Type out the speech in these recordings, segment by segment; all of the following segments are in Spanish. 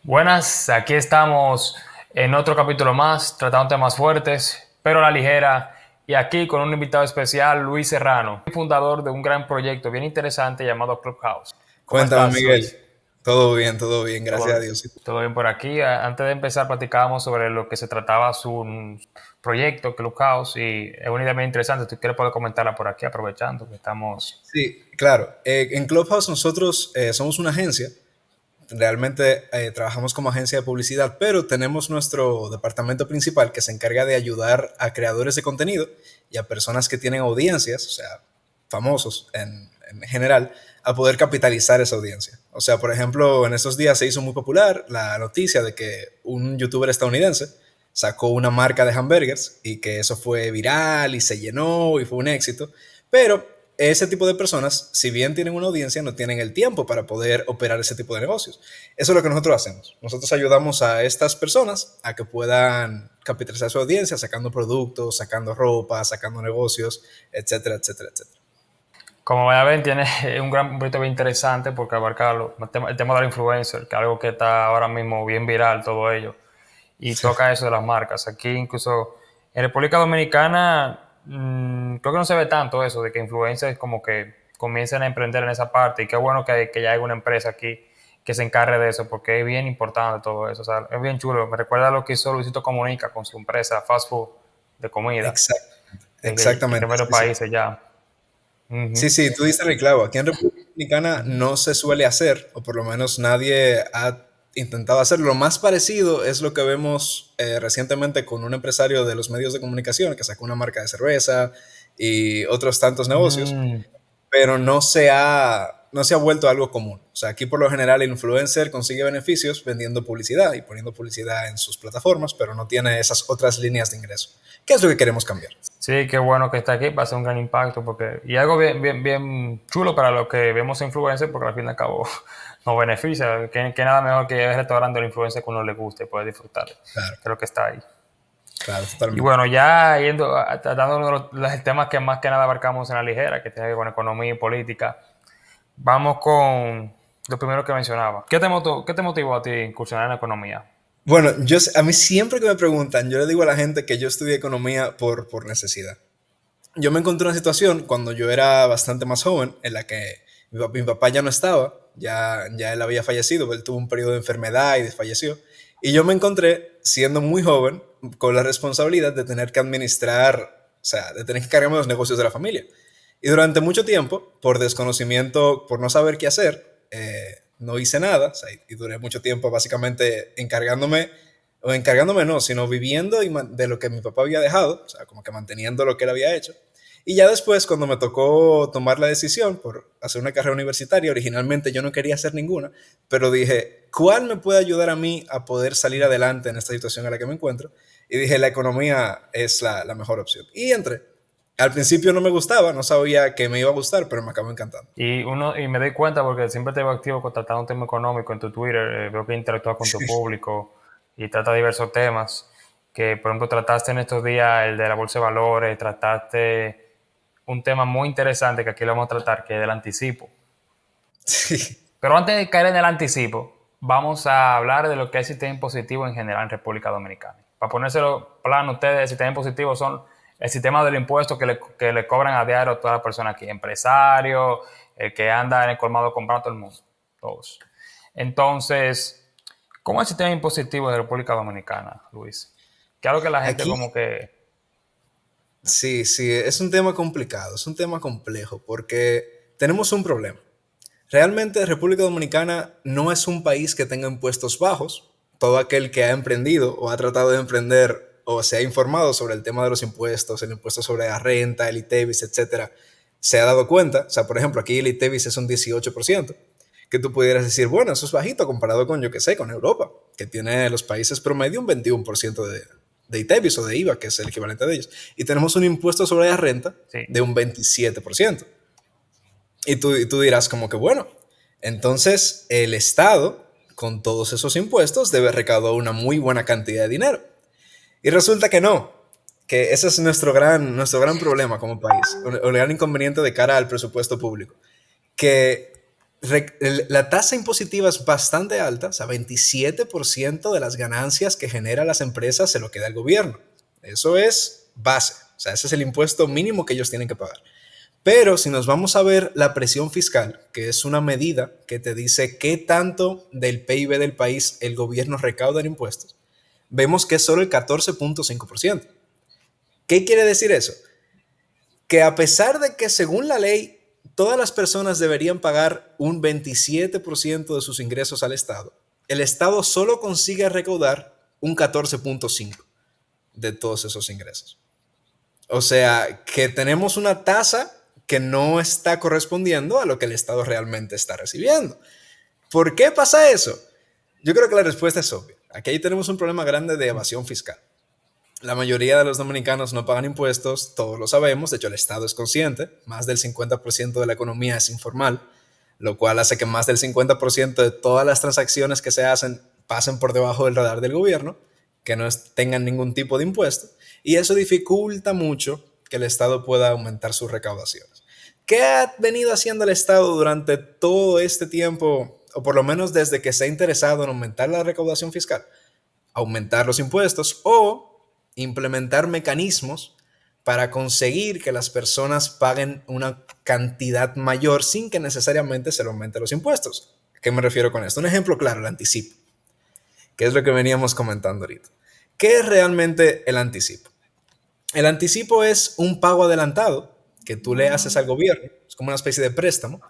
Buenas, aquí estamos en otro capítulo más, tratando temas fuertes, pero a la ligera, y aquí con un invitado especial, Luis Serrano, fundador de un gran proyecto bien interesante llamado Clubhouse. ¿Cómo Cuéntame, estás, Miguel. Luis? Todo bien, gracias a ¿Todo, Dios. todo bien por aquí? Antes de empezar, platicábamos sobre lo que se trataba su proyecto Clubhouse, y es una idea bien interesante. ¿Tú quieres poder comentarla por aquí, aprovechando que estamos? Sí, claro. En Clubhouse nosotros somos una agencia. Realmente trabajamos como agencia de publicidad, pero tenemos nuestro departamento principal que se encarga de ayudar a creadores de contenido y a personas que tienen audiencias, o sea, famosos en general, a poder capitalizar esa audiencia. O sea, por ejemplo, en estos días se hizo muy popular la noticia de que un youtuber estadounidense sacó una marca de hamburgers y que eso fue viral y se llenó y fue un éxito, pero ese tipo de personas, si bien tienen una audiencia, no tienen el tiempo para poder operar ese tipo de negocios. Eso es lo que nosotros hacemos. Nosotros ayudamos a estas personas a que puedan capitalizar su audiencia sacando productos, sacando ropa, sacando negocios, etcétera, etcétera, etcétera. Como ya ven, tiene un gran proyecto bien interesante porque abarca el tema de la influencer, que es algo que está ahora mismo bien viral, todo ello, y toca eso de las marcas. Aquí incluso en República Dominicana creo que no se ve tanto eso, de que influencers como que comiencen a emprender en esa parte, y qué bueno que ya hay una empresa aquí que se encargue de eso, porque es bien importante todo eso, o sea, es bien chulo. Me recuerda a lo que hizo Luisito Comunica con su empresa fast food de comida, Exactamente. que está en Exactamente. varios Sí, sí. países ya. Sí, Ujú. sí, tú diste el clavo. Aquí en República Dominicana no se suele hacer, o por lo menos nadie ha intentado hacerlo. Lo más parecido es lo que vemos recientemente con un empresario de los medios de comunicación que sacó una marca de cerveza y otros tantos negocios, Mm. pero no se ha vuelto algo común. O sea, aquí por lo general el influencer consigue beneficios vendiendo publicidad y poniendo publicidad en sus plataformas, pero no tiene esas otras líneas de ingreso. ¿Qué es lo que queremos cambiar? Sí, qué bueno que está aquí, va a ser un gran impacto porque, y algo bien chulo para lo que vemos influencers, porque al fin y al cabo nos beneficia, que nada mejor que ir al restaurante del influencer que uno le guste y poder disfrutar, Claro, que es lo que está ahí. claro, Y totalmente. bueno, ya yendo, tratando uno de los temas que más que nada abarcamos en la ligera, que tiene que ver con economía y política, vamos con lo primero que mencionaba. Qué te motivó a ti incursionar en la economía? Bueno, a mí siempre que me preguntan, yo le digo a la gente que yo estudié economía por necesidad. Yo me encontré una situación cuando yo era bastante más joven en la que mi papá ya no estaba, ya él había fallecido, él tuvo un periodo de enfermedad y falleció. Y yo me encontré, siendo muy joven, con la responsabilidad de tener que administrar, o sea, de tener que cargarme los negocios de la familia. Y durante mucho tiempo, por desconocimiento, por no saber qué hacer, no hice nada, o sea, y duré mucho tiempo básicamente encargándome, o encargándome no, sino viviendo de lo que mi papá había dejado, o sea, como que manteniendo lo que él había hecho. Y ya después, cuando me tocó tomar la decisión por hacer una carrera universitaria, originalmente yo no quería hacer ninguna, pero dije, ¿cuál me puede ayudar a mí a poder salir adelante en esta situación en la que me encuentro? Y dije, la economía es la mejor opción. Y entré. Al principio no me gustaba, no sabía que me iba a gustar, pero me acabó encantando. Y me doy cuenta porque siempre te veo activo con tratando un tema económico en tu Twitter, veo que interactúas con tu público y trata diversos temas, que por ejemplo trataste en estos días el de la bolsa de valores, trataste un tema muy interesante que aquí lo vamos a tratar, que es el anticipo. Sí. Pero antes de caer en el anticipo, vamos a hablar de lo que es el sistema impositivo en general en República Dominicana. Para ponérselo plano, ustedes, el sistema impositivo son el sistema del impuesto que le cobran a diario a todas las personas aquí, empresarios, el que anda en el colmado comprando a todo el mundo, todos. Entonces, ¿cómo es el sistema impositivo de República Dominicana, Luis? Que algo que la gente Aquí, como que... sí, sí, es un tema complicado, es un tema complejo, porque tenemos un problema. Realmente República Dominicana no es un país que tenga impuestos bajos. Todo aquel que ha emprendido o ha tratado de emprender o se ha informado sobre el tema de los impuestos, el impuesto sobre la renta, el ITEVIS, etcétera, se ha dado cuenta. O sea, por ejemplo, aquí el ITEVIS es un 18%, que tú pudieras decir, bueno, eso es bajito comparado con, yo qué sé, con Europa, que tiene los países promedio un 21% de ITEVIS o de IVA, que es el equivalente de ellos. Y tenemos un impuesto sobre la renta Sí. de un 27%. Y tú dirás como que, bueno, entonces el Estado, con todos esos impuestos, debe recaudar una muy buena cantidad de dinero. Y resulta que no, que ese es nuestro gran problema como país, o el gran inconveniente de cara al presupuesto público, que la tasa impositiva es bastante alta, o sea, 27% de las ganancias que generan las empresas se lo queda el gobierno. Eso es base, o sea, ese es el impuesto mínimo que ellos tienen que pagar. Pero si nos vamos a ver la presión fiscal, que es una medida que te dice qué tanto del PIB del país el gobierno recauda en impuestos, vemos que es solo el 14.5%. ¿Qué quiere decir eso? Que a pesar de que según la ley todas las personas deberían pagar un 27% de sus ingresos al Estado, el Estado solo consigue recaudar un 14.5% de todos esos ingresos. O sea, que tenemos una tasa que no está correspondiendo a lo que el Estado realmente está recibiendo. ¿Por qué pasa eso? Yo creo que la respuesta es obvia. Aquí tenemos un problema grande de evasión fiscal. La mayoría de los dominicanos no pagan impuestos, todos lo sabemos, de hecho el Estado es consciente, más del 50% de la economía es informal, lo cual hace que más del 50% de todas las transacciones que se hacen pasen por debajo del radar del gobierno, que no tengan ningún tipo de impuesto, y eso dificulta mucho que el Estado pueda aumentar sus recaudaciones. ¿Qué ha venido haciendo el Estado durante todo este tiempo, o por lo menos desde que se ha interesado en aumentar la recaudación fiscal? Aumentar los impuestos o implementar mecanismos para conseguir que las personas paguen una cantidad mayor sin que necesariamente se le aumenten los impuestos. ¿A qué me refiero con esto? Un ejemplo claro, el anticipo, que es lo que veníamos comentando ahorita. ¿Qué es realmente el anticipo? El anticipo es un pago adelantado que tú le haces al gobierno, es como una especie de préstamo,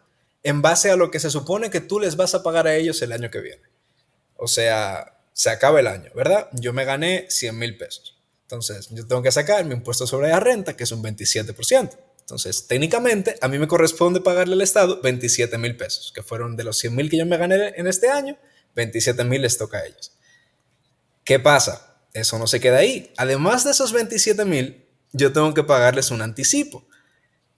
en base a lo que se supone que tú les vas a pagar a ellos el año que viene. O sea, se acaba el año, ¿verdad? Yo me gané 100,000 pesos. Entonces, yo tengo que sacar mi impuesto sobre la renta, que es un 27%. Entonces, técnicamente, a mí me corresponde pagarle al Estado 27,000 pesos, que fueron de los 100,000 que yo me gané en este año, 27,000 les toca a ellos. ¿Qué pasa? Eso no se queda ahí. Además de esos 27,000, yo tengo que pagarles un anticipo,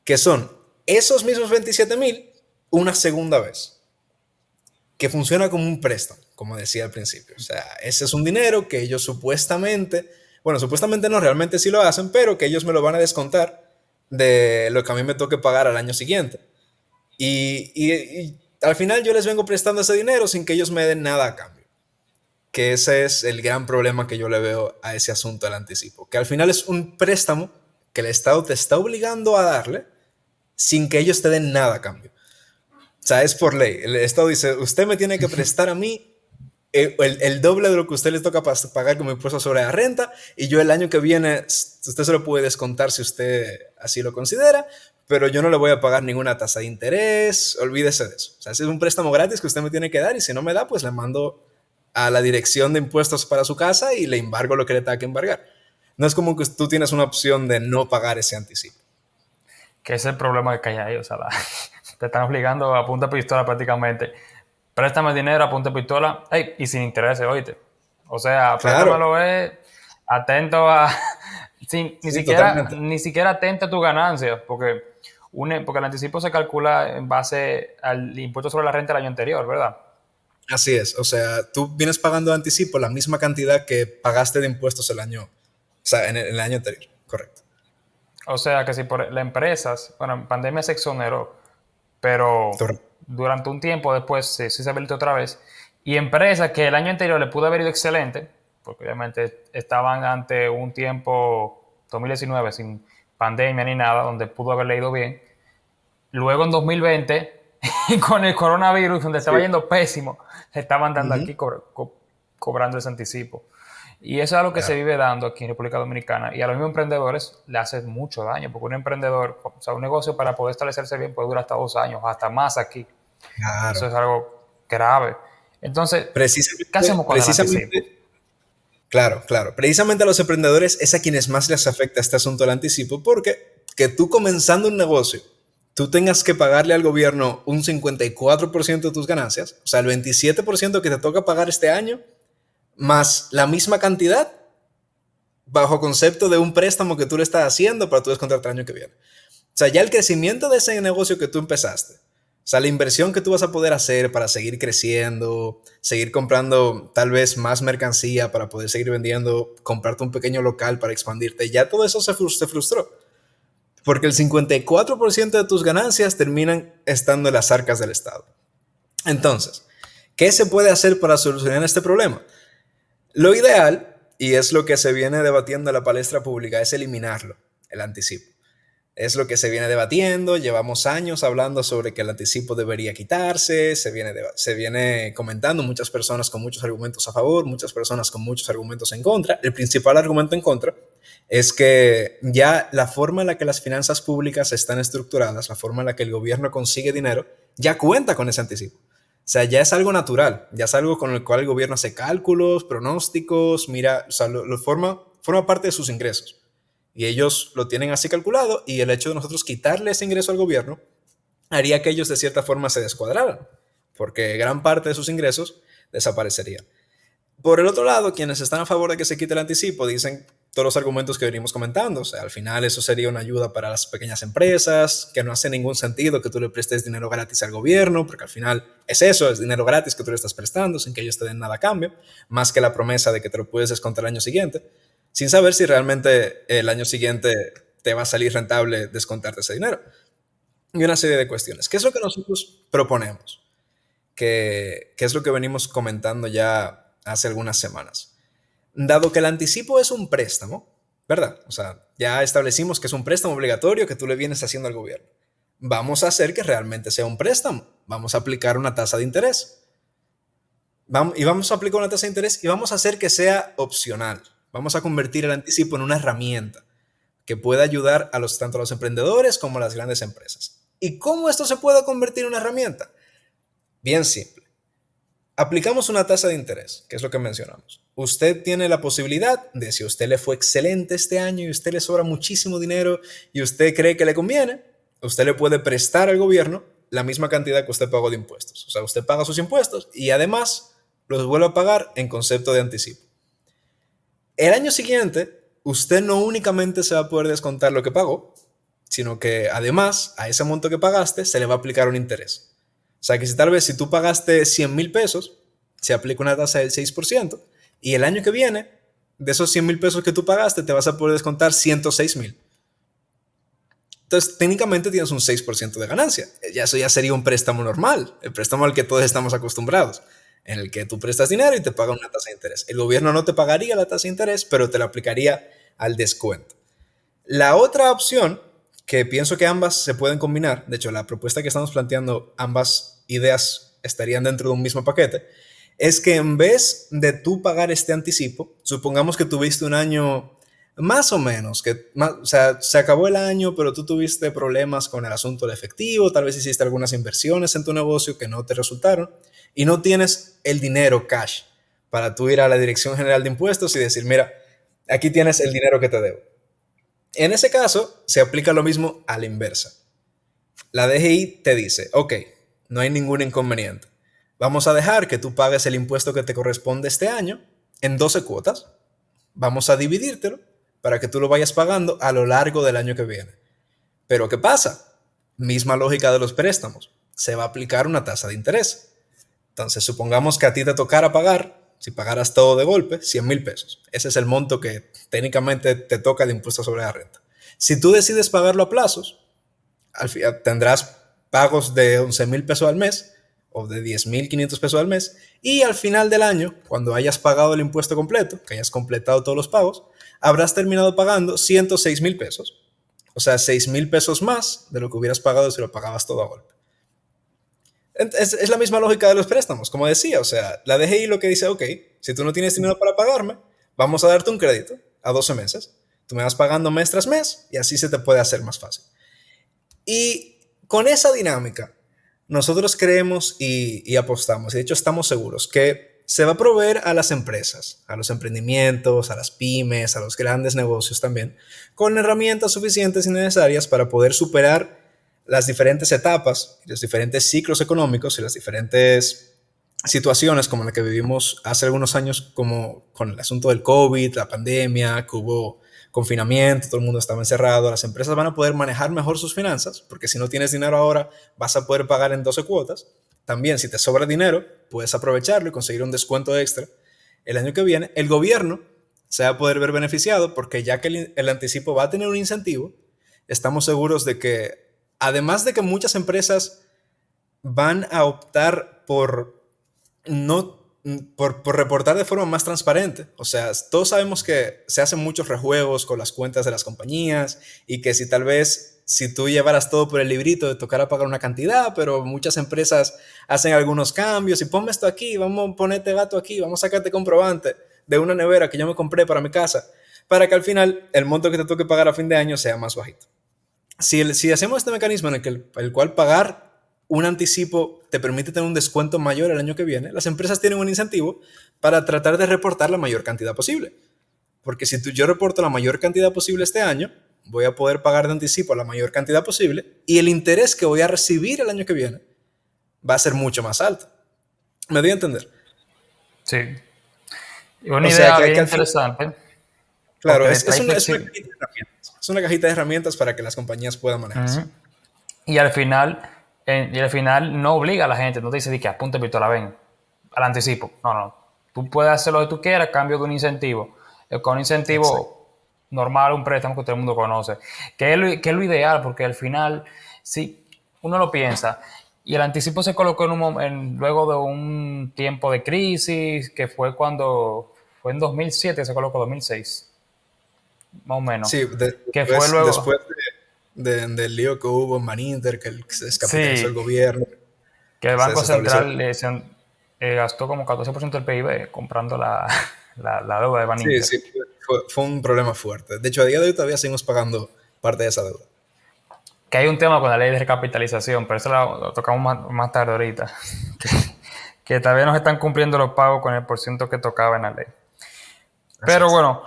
que son esos mismos 27,000 una segunda vez, que funciona como un préstamo, como decía al principio. O sea, ese es un dinero que ellos supuestamente no, realmente sí lo hacen, pero que ellos me lo van a descontar de lo que a mí me toque pagar al año siguiente. Y al final yo les vengo prestando ese dinero sin que ellos me den nada a cambio. Que ese es el gran problema que yo le veo a ese asunto del anticipo. Que al final es un préstamo que el Estado te está obligando a darle sin que ellos te den nada a cambio. O sea, es por ley. El Estado dice, usted me tiene que prestar a mí el doble de lo que usted le toca pagar como impuesto sobre la renta, y yo el año que viene, usted se lo puede descontar si usted así lo considera, pero yo no le voy a pagar ninguna tasa de interés, olvídese de eso. O sea, es un préstamo gratis que usted me tiene que dar, y si no me da, pues le mando a la dirección de impuestos para su casa y le embargo lo que le tenga que embargar. No es como que tú tienes una opción de no pagar ese anticipo. Que ese es el problema que hay ahí, o sea, te están obligando a punta pistola prácticamente. Préstame dinero a punta pistola, hey, y sin intereses, oíste. O sea, Claro. préstamelo atento a, Totalmente. ni siquiera atento a tu ganancia, porque el anticipo se calcula en base al impuesto sobre la renta del año anterior, ¿verdad? Así es, o sea, tú vienes pagando de anticipo la misma cantidad que pagaste de impuestos el año, o sea, en el año anterior, correcto. O sea, que si por las empresas, bueno, en pandemia se exoneró, pero Correcto. durante un tiempo después sí se habilitó otra vez. Y empresas que el año anterior le pudo haber ido excelente, porque obviamente estaban ante un tiempo 2019 sin pandemia ni nada, donde pudo haberle ido bien. Luego en 2020, con el coronavirus, donde estaba yendo pésimo, estaban dando aquí cobrando ese anticipo. Y eso es algo que se vive dando aquí en República Dominicana. Y a los mismos emprendedores le hace mucho daño, porque un emprendedor, o sea, un negocio para poder establecerse bien puede durar hasta 2 años, hasta más aquí. Claro. Eso es algo grave. Entonces, ¿qué Precisamente, hacemos con el anticipo? precisamente, claro, claro. Precisamente a los emprendedores es a quienes más les afecta este asunto del anticipo, porque que tú comenzando un negocio, tú tengas que pagarle al gobierno un 54% de tus ganancias, o sea, el 27% que te toca pagar este año, más la misma cantidad, bajo concepto de un préstamo que tú le estás haciendo para tú descontarte el año que viene. O sea, ya el crecimiento de ese negocio que tú empezaste, o sea, la inversión que tú vas a poder hacer para seguir creciendo, seguir comprando tal vez más mercancía para poder seguir vendiendo, comprarte un pequeño local para expandirte, ya todo eso se frustró. Porque el 54% de tus ganancias terminan estando en las arcas del Estado. Entonces, ¿qué se puede hacer para solucionar este problema? Lo ideal, y es lo que se viene debatiendo en la palestra pública, es eliminarlo, el anticipo. Es lo que se viene debatiendo, llevamos años hablando sobre que el anticipo debería quitarse, se viene comentando, muchas personas con muchos argumentos a favor, muchas personas con muchos argumentos en contra. El principal argumento en contra es que ya la forma en la que las finanzas públicas están estructuradas, la forma en la que el gobierno consigue dinero, ya cuenta con ese anticipo. O sea, ya es algo natural, ya es algo con el cual el gobierno hace cálculos, pronósticos, mira, o sea, forma parte de sus ingresos. Y ellos lo tienen así calculado, y el hecho de nosotros quitarle ese ingreso al gobierno haría que ellos de cierta forma se descuadraran, porque gran parte de sus ingresos desaparecería. Por el otro lado, quienes están a favor de que se quite el anticipo dicen todos los argumentos que venimos comentando. O sea, al final eso sería una ayuda para las pequeñas empresas, que no hace ningún sentido que tú le prestes dinero gratis al gobierno, porque al final es eso, es dinero gratis que tú le estás prestando sin que ellos te den nada a cambio, más que la promesa de que te lo puedes descontar el año siguiente, sin saber si realmente el año siguiente te va a salir rentable descontarte ese dinero. Y una serie de cuestiones. ¿Qué es lo que nosotros proponemos? Que es lo que venimos comentando ya hace algunas semanas. Dado que el anticipo es un préstamo, ¿verdad? O sea, ya establecimos que es un préstamo obligatorio que tú le vienes haciendo al gobierno. Vamos a hacer que realmente sea un préstamo. Vamos a aplicar una tasa de interés. Vamos a aplicar una tasa de interés y vamos a hacer que sea opcional. Vamos a convertir el anticipo en una herramienta que pueda ayudar tanto a los emprendedores como a las grandes empresas. ¿Y cómo esto se puede convertir en una herramienta? Bien simple. Aplicamos una tasa de interés, que es lo que mencionamos. Usted tiene la posibilidad de, si a usted le fue excelente este año y a usted le sobra muchísimo dinero y usted cree que le conviene, usted le puede prestar al gobierno la misma cantidad que usted pagó de impuestos. O sea, usted paga sus impuestos y además los vuelve a pagar en concepto de anticipo. El año siguiente, usted no únicamente se va a poder descontar lo que pagó, sino que además a ese monto que pagaste se le va a aplicar un interés. O sea, que si tal vez si tú pagaste 100,000 pesos, se aplica una tasa del 6%, y el año que viene, de esos 100,000 pesos que tú pagaste, te vas a poder descontar 106,000. Entonces, técnicamente tienes un 6% de ganancia. Eso ya sería un préstamo normal, el préstamo al que todos estamos acostumbrados, en el que tú prestas dinero y te pagan una tasa de interés. El gobierno no te pagaría la tasa de interés, pero te la aplicaría al descuento. La otra opción, que pienso que ambas se pueden combinar, de hecho la propuesta que estamos planteando, ambas ideas estarían dentro de un mismo paquete, es que en vez de tú pagar este anticipo, supongamos que tuviste un año más o menos, o sea, se acabó el año, pero tú tuviste problemas con el asunto del efectivo, tal vez hiciste algunas inversiones en tu negocio que no te resultaron y no tienes el dinero cash para tú ir a la Dirección General de Impuestos y decir, mira, aquí tienes el dinero que te debo. En ese caso, se aplica lo mismo a la inversa. La DGI te dice, ok, no hay ningún inconveniente. Vamos a dejar que tú pagues el impuesto que te corresponde este año en 12 cuotas. Vamos a dividírtelo para que tú lo vayas pagando a lo largo del año que viene. Pero ¿qué pasa? Misma lógica de los préstamos. Se va a aplicar una tasa de interés. Entonces, supongamos que a ti te tocara pagar, si pagaras todo de golpe, 100,000 pesos. Ese es el monto que técnicamente te toca de impuesto sobre la renta. Si tú decides pagarlo a plazos, al final tendrás pagos de 11,000 pesos al mes o de 10,500 pesos al mes, y al final del año, cuando hayas pagado el impuesto completo, que hayas completado todos los pagos, habrás terminado pagando 106,000 pesos. O sea, 6,000 pesos más de lo que hubieras pagado si lo pagabas todo a golpe. Es la misma lógica de los préstamos, como decía. O sea, la DGI lo que dice, ok, si tú no tienes dinero para pagarme, vamos a darte un crédito a 12 meses. Tú me vas pagando mes tras mes y así se te puede hacer más fácil. Y con esa dinámica, nosotros creemos y apostamos, y de hecho estamos seguros, que se va a proveer a las empresas, a los emprendimientos, a las pymes, a los grandes negocios también, con herramientas suficientes y necesarias para poder superar las diferentes etapas, los diferentes ciclos económicos y las diferentes situaciones como la que vivimos hace algunos años, como con el asunto del COVID, la pandemia, que hubo confinamiento, todo el mundo estaba encerrado. Las empresas van a poder manejar mejor sus finanzas, porque si no tienes dinero ahora, vas a poder pagar en 12 cuotas. También, si te sobra dinero, puedes aprovecharlo y conseguir un descuento extra el año que viene. El gobierno se va a poder ver beneficiado, porque ya que el anticipo va a tener un incentivo, estamos seguros de que, además de que muchas empresas van a optar no, por reportar de forma más transparente. O sea, todos sabemos que se hacen muchos rejuegos con las cuentas de las compañías y que si tal vez si tú llevaras todo por el librito, te tocara pagar una cantidad, pero muchas empresas hacen algunos cambios y ponme esto aquí, vamos a ponerte gato aquí, vamos a sacarte comprobante de una nevera que yo me compré para mi casa, para que al final el monto que te toque pagar a fin de año sea más bajito. Si hacemos este mecanismo en el cual pagar un anticipo te permite tener un descuento mayor el año que viene, las empresas tienen un incentivo para tratar de reportar la mayor cantidad posible. Porque si yo reporto la mayor cantidad posible este año, voy a poder pagar de anticipo la mayor cantidad posible y el interés que voy a recibir el año que viene va a ser mucho más alto. ¿Me doy a entender? Sí. Y una O sea, idea bien que al final, interesante, claro, porque trae es una cajita de herramientas para que las compañías puedan manejarse. y al final no obliga a la gente, no te dice que apunte pistola, ven, al anticipo. No, no. Tú puedes hacer lo que tú quieras a cambio de un incentivo. Con un Exacto. incentivo normal, un préstamo que todo el mundo conoce. Que es lo ideal, porque al final, si uno lo piensa, y el anticipo se colocó luego de un tiempo de crisis, que fue en 2007, se colocó 2006, más o menos. Sí, Que fue luego, después del lío que hubo en Maninter, que se descapitalizó el sí, gobierno, que el se Banco desestableció. Central gastó como 14% del PIB comprando la deuda de Sí, Baninter. sí, fue un problema fuerte. De hecho, a día de hoy todavía seguimos pagando parte de esa deuda. Que hay un tema con la ley de recapitalización, pero eso lo tocamos más tarde ahorita. que, que todavía no se están cumpliendo los pagos con el porciento que tocaba en la ley. Así Pero es. bueno,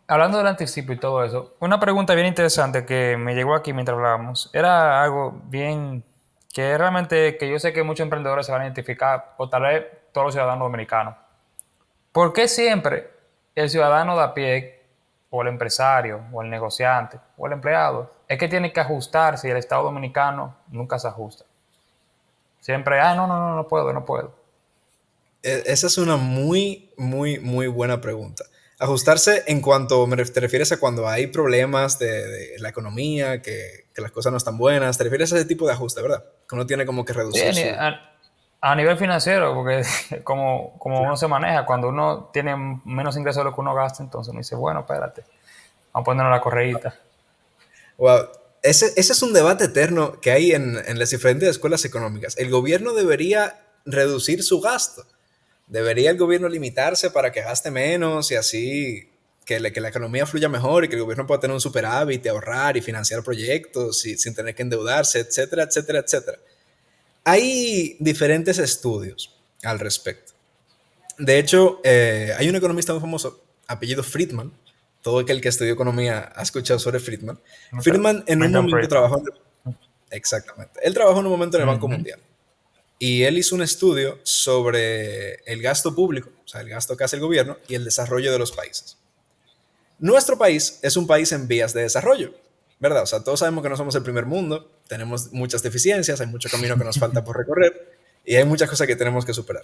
hablando del anticipo y todo eso, una pregunta bien interesante que me llegó aquí mientras hablábamos, era algo bien que realmente que yo sé que muchos emprendedores se van a identificar, o tal vez todos los ciudadanos dominicanos. ¿Por qué siempre el ciudadano de a pie, o el empresario, o el negociante, o el empleado, es que tiene que ajustarse y el Estado dominicano nunca se ajusta? Siempre, no, no, no, no puedo, no puedo. Esa es una muy, muy, muy buena pregunta. Ajustarse en cuanto, te refieres a cuando hay problemas de la economía, que las cosas no están buenas, te refieres a ese tipo de ajuste, ¿verdad? Que uno tiene como que Sí, reducir su... a nivel financiero, porque como uno se maneja, cuando uno tiene menos ingresos de lo que uno gasta, entonces uno dice, bueno, espérate, vamos a ponernos la correíta. Wow. Ese es un debate eterno que hay en las diferentes escuelas económicas. El gobierno debería reducir su gasto. Debería el gobierno limitarse para que gaste menos y así que la economía fluya mejor y que el gobierno pueda tener un superávit y ahorrar y financiar proyectos sin tener que endeudarse, etcétera, etcétera, etcétera. Hay diferentes estudios al respecto. De hecho, hay un economista muy famoso, apellido Friedman. Todo aquel que estudió economía ha escuchado sobre Friedman. Friedman en un Milton momento Friedman. trabajó, exactamente, él trabajó en un momento en el Banco Ujú. Mundial. Y él hizo un estudio sobre el gasto público, o sea, el gasto que hace el gobierno y el desarrollo de los países. Nuestro país es un país en vías de desarrollo, ¿verdad? O sea, todos sabemos que no somos el primer mundo, tenemos muchas deficiencias, hay mucho camino que nos falta por recorrer y hay muchas cosas que tenemos que superar.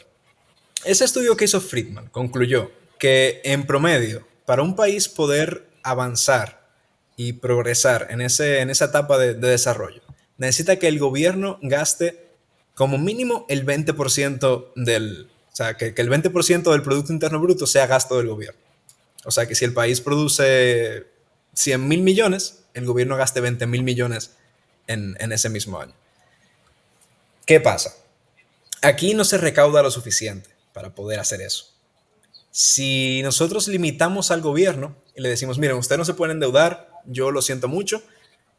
Ese estudio que hizo Friedman concluyó que en promedio, para un país poder avanzar y progresar en esa etapa de desarrollo, necesita que el gobierno gaste como mínimo el 20% o sea, que el 20% del Producto Interno Bruto sea gasto del gobierno. O sea, que si el país produce 100.000 millones, el gobierno gaste 20.000 millones en ese mismo año. ¿Qué pasa? Aquí no se recauda lo suficiente para poder hacer eso. Si nosotros limitamos al gobierno y le decimos, miren, ustedes no se pueden endeudar, yo lo siento mucho,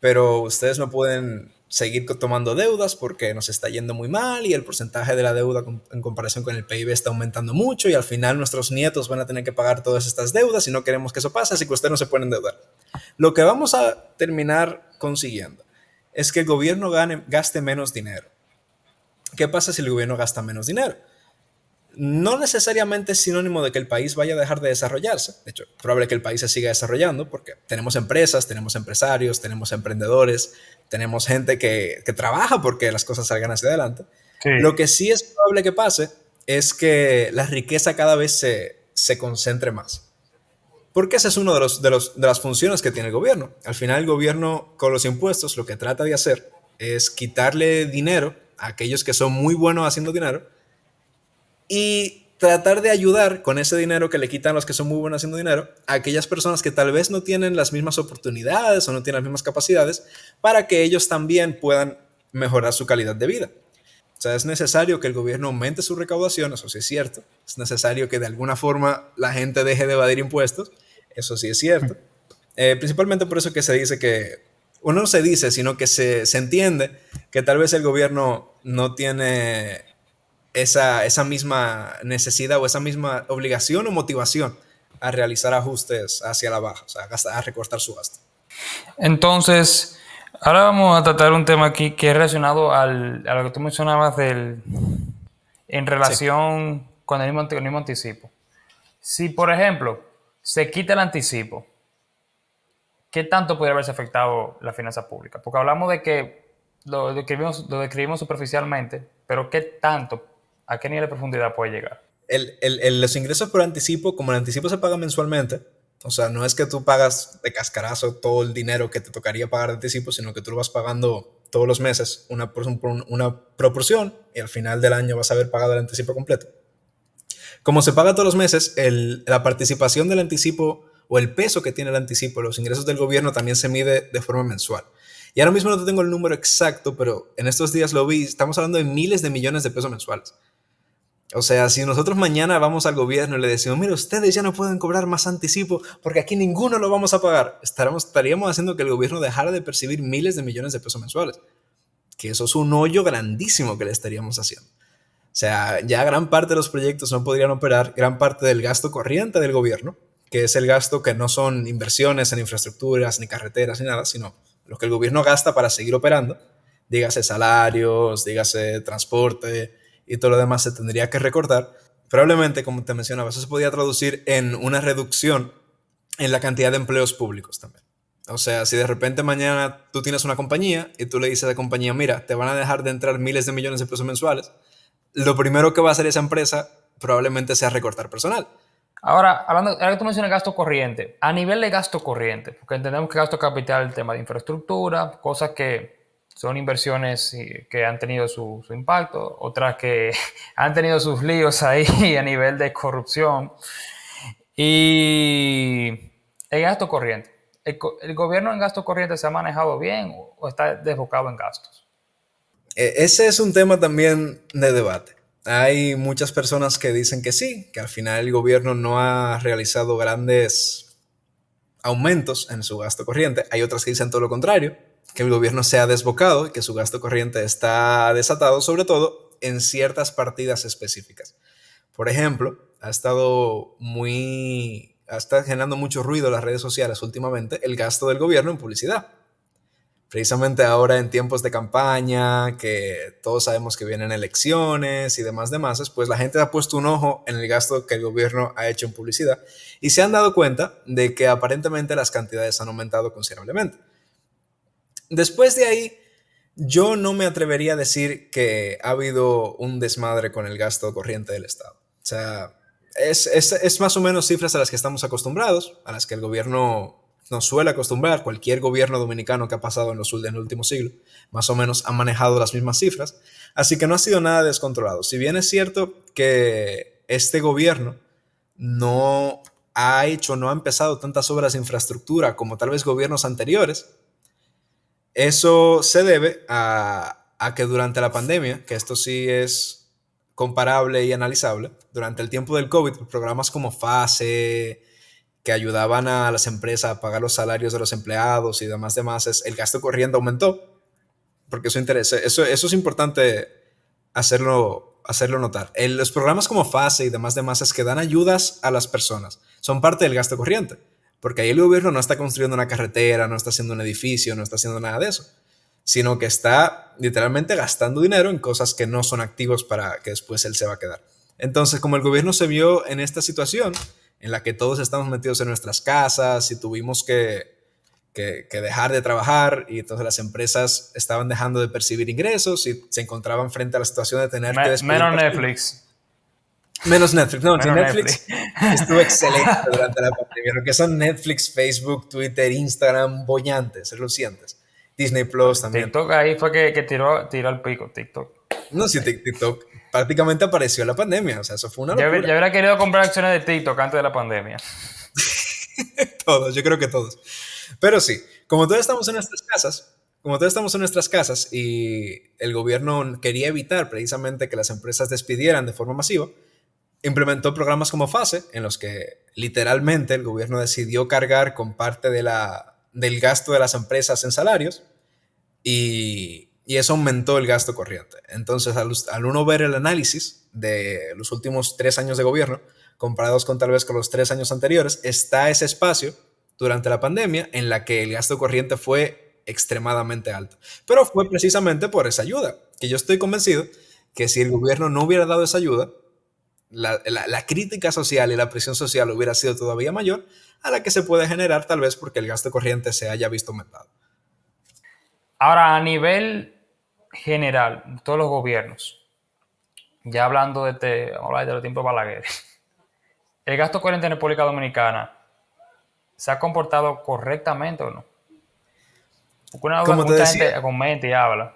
pero ustedes no pueden seguir tomando deudas porque nos está yendo muy mal y el porcentaje de la deuda en comparación con el PIB está aumentando mucho y al final nuestros nietos van a tener que pagar todas estas deudas y no queremos que eso pase, así que ustedes no se pueden endeudar. Lo que vamos a terminar consiguiendo es que el gobierno gaste menos dinero. ¿Qué pasa si el gobierno gasta menos dinero? No necesariamente es sinónimo de que el país vaya a dejar de desarrollarse. De hecho, es probable que el país se siga desarrollando porque tenemos empresas, tenemos empresarios, tenemos emprendedores, tenemos gente que trabaja porque las cosas salgan hacia adelante. Sí. Lo que sí es probable que pase es que la riqueza cada vez se concentre más. Porque esa es una de las funciones que tiene el gobierno. Al final el gobierno con los impuestos lo que trata de hacer es quitarle dinero a aquellos que son muy buenos haciendo dinero y tratar de ayudar con ese dinero que le quitan a los que son muy buenos haciendo dinero a aquellas personas que tal vez no tienen las mismas oportunidades o no tienen las mismas capacidades para que ellos también puedan mejorar su calidad de vida. O sea, es necesario que el gobierno aumente su recaudación, eso sí es cierto. Es necesario que de alguna forma la gente deje de evadir impuestos, eso sí es cierto. Principalmente por eso que se dice que, o no se dice, sino que se entiende que tal vez el gobierno no tiene esa misma necesidad o esa misma obligación o motivación a realizar ajustes hacia la baja, o sea, a recortar su gasto. Entonces, ahora vamos a tratar un tema aquí que es relacionado a lo que tú mencionabas en Sí. relación con el mismo anticipo. Si, por ejemplo, se quita el anticipo, ¿qué tanto podría haberse afectado la finanza pública? Porque hablamos de que lo describimos superficialmente, pero ¿qué tanto, a qué nivel de profundidad puede llegar? Los ingresos por anticipo, como el anticipo se paga mensualmente, o sea, no es que tú pagas de cascarazo todo el dinero que te tocaría pagar de anticipo, sino que tú lo vas pagando todos los meses una proporción y al final del año vas a haber pagado el anticipo completo. Como se paga todos los meses, la participación del anticipo o el peso que tiene el anticipo, los ingresos del gobierno también se mide de forma mensual. Y ahora mismo no tengo el número exacto, pero en estos días lo vi, estamos hablando de miles de millones de pesos mensuales. O sea, si nosotros mañana vamos al gobierno y le decimos, mira, ustedes ya no pueden cobrar más anticipo porque aquí ninguno lo vamos a pagar, estaríamos haciendo que el gobierno dejara de percibir miles de millones de pesos mensuales. Que eso es un hoyo grandísimo que le estaríamos haciendo. O sea, ya gran parte de los proyectos no podrían operar, gran parte del gasto corriente del gobierno, que es el gasto que no son inversiones en infraestructuras, ni carreteras, ni nada, sino lo que el gobierno gasta para seguir operando, dígase salarios, dígase transporte y todo lo demás se tendría que recortar. Probablemente, como te mencionaba, eso se podría traducir en una reducción en la cantidad de empleos públicos también. O sea, si de repente mañana tú tienes una compañía y tú le dices a la compañía, mira, te van a dejar de entrar miles de millones de pesos mensuales, lo primero que va a hacer esa empresa probablemente sea recortar personal. Ahora, ahora que tú mencionas gasto corriente, a nivel de gasto corriente, porque entendemos que gasto capital es el tema de infraestructura, cosas que son inversiones que han tenido su impacto, otras que han tenido sus líos ahí a nivel de corrupción. Y el gasto corriente. ¿El gobierno en gasto corriente se ha manejado bien o está desbocado en gastos? Ese es un tema también de debate. Hay muchas personas que dicen que sí, que al final el gobierno no ha realizado grandes aumentos en su gasto corriente. Hay otras que dicen todo lo contrario, que el gobierno se ha desbocado y que su gasto corriente está desatado, sobre todo en ciertas partidas específicas. Por ejemplo, ha estado generando mucho ruido en las redes sociales últimamente el gasto del gobierno en publicidad. Precisamente ahora en tiempos de campaña, que todos sabemos que vienen elecciones y demás, pues la gente ha puesto un ojo en el gasto que el gobierno ha hecho en publicidad y se han dado cuenta de que aparentemente las cantidades han aumentado considerablemente. Después de ahí, yo no me atrevería a decir que ha habido un desmadre con el gasto corriente del Estado. O sea, es más o menos cifras a las que estamos acostumbrados, a las que el gobierno nos suele acostumbrar. Cualquier gobierno dominicano que ha pasado en el último siglo, más o menos ha manejado las mismas cifras. Así que no ha sido nada descontrolado. Si bien es cierto que este gobierno no ha empezado tantas obras de infraestructura como tal vez gobiernos anteriores, eso se debe a que durante la pandemia, que esto sí es comparable y analizable, durante el tiempo del COVID, programas como FASE, que ayudaban a las empresas a pagar los salarios de los empleados y demás, el gasto corriente aumentó, porque eso es importante hacerlo notar. Los programas como FASE y demás es que dan ayudas a las personas, son parte del gasto corriente, porque ahí el gobierno no está construyendo una carretera, no está haciendo un edificio, no está haciendo nada de eso, sino que está literalmente gastando dinero en cosas que no son activos para que después él se va a quedar. Entonces, como el gobierno se vio en esta situación en la que todos estamos metidos en nuestras casas y tuvimos que dejar de trabajar y entonces las empresas estaban dejando de percibir ingresos y se encontraban frente a la situación de tener que despedir Menos Netflix. Menos Netflix. No, menos Netflix estuvo excelente durante la pandemia. Lo que son Netflix, Facebook, Twitter, Instagram, bollantes, relucientes. Disney Plus también. TikTok ahí fue que tiró al pico, TikTok. No, si TikTok prácticamente apareció en la pandemia, o sea, eso fue una Yo locura. hubiera querido comprar acciones de TikTok antes de la pandemia. Todos, yo creo que todos. Pero sí, como todos estamos en nuestras casas, como todos estamos en nuestras casas y el gobierno quería evitar precisamente que las empresas despidieran de forma masiva, implementó programas como FASE, en los que literalmente el gobierno decidió cargar con parte del gasto de las empresas en salarios y eso aumentó el gasto corriente. Entonces, al uno ver el análisis de los últimos 3 años de gobierno, comparados con tal vez con los 3 años anteriores, está ese espacio durante la pandemia en la que el gasto corriente fue extremadamente alto. Pero fue precisamente por esa ayuda, que yo estoy convencido que si el gobierno no hubiera dado esa ayuda, la crítica social y la presión social hubiera sido todavía mayor a la que se puede generar tal vez porque el gasto corriente se haya visto aumentado. Ahora, a nivel general, todos los gobiernos, ya hablando vamos a hablar de los tiempos de Balaguer, ¿el gasto corriente en República Dominicana se ha comportado correctamente o no? Porque una duda que Como te mucha decía, gente comenta y habla.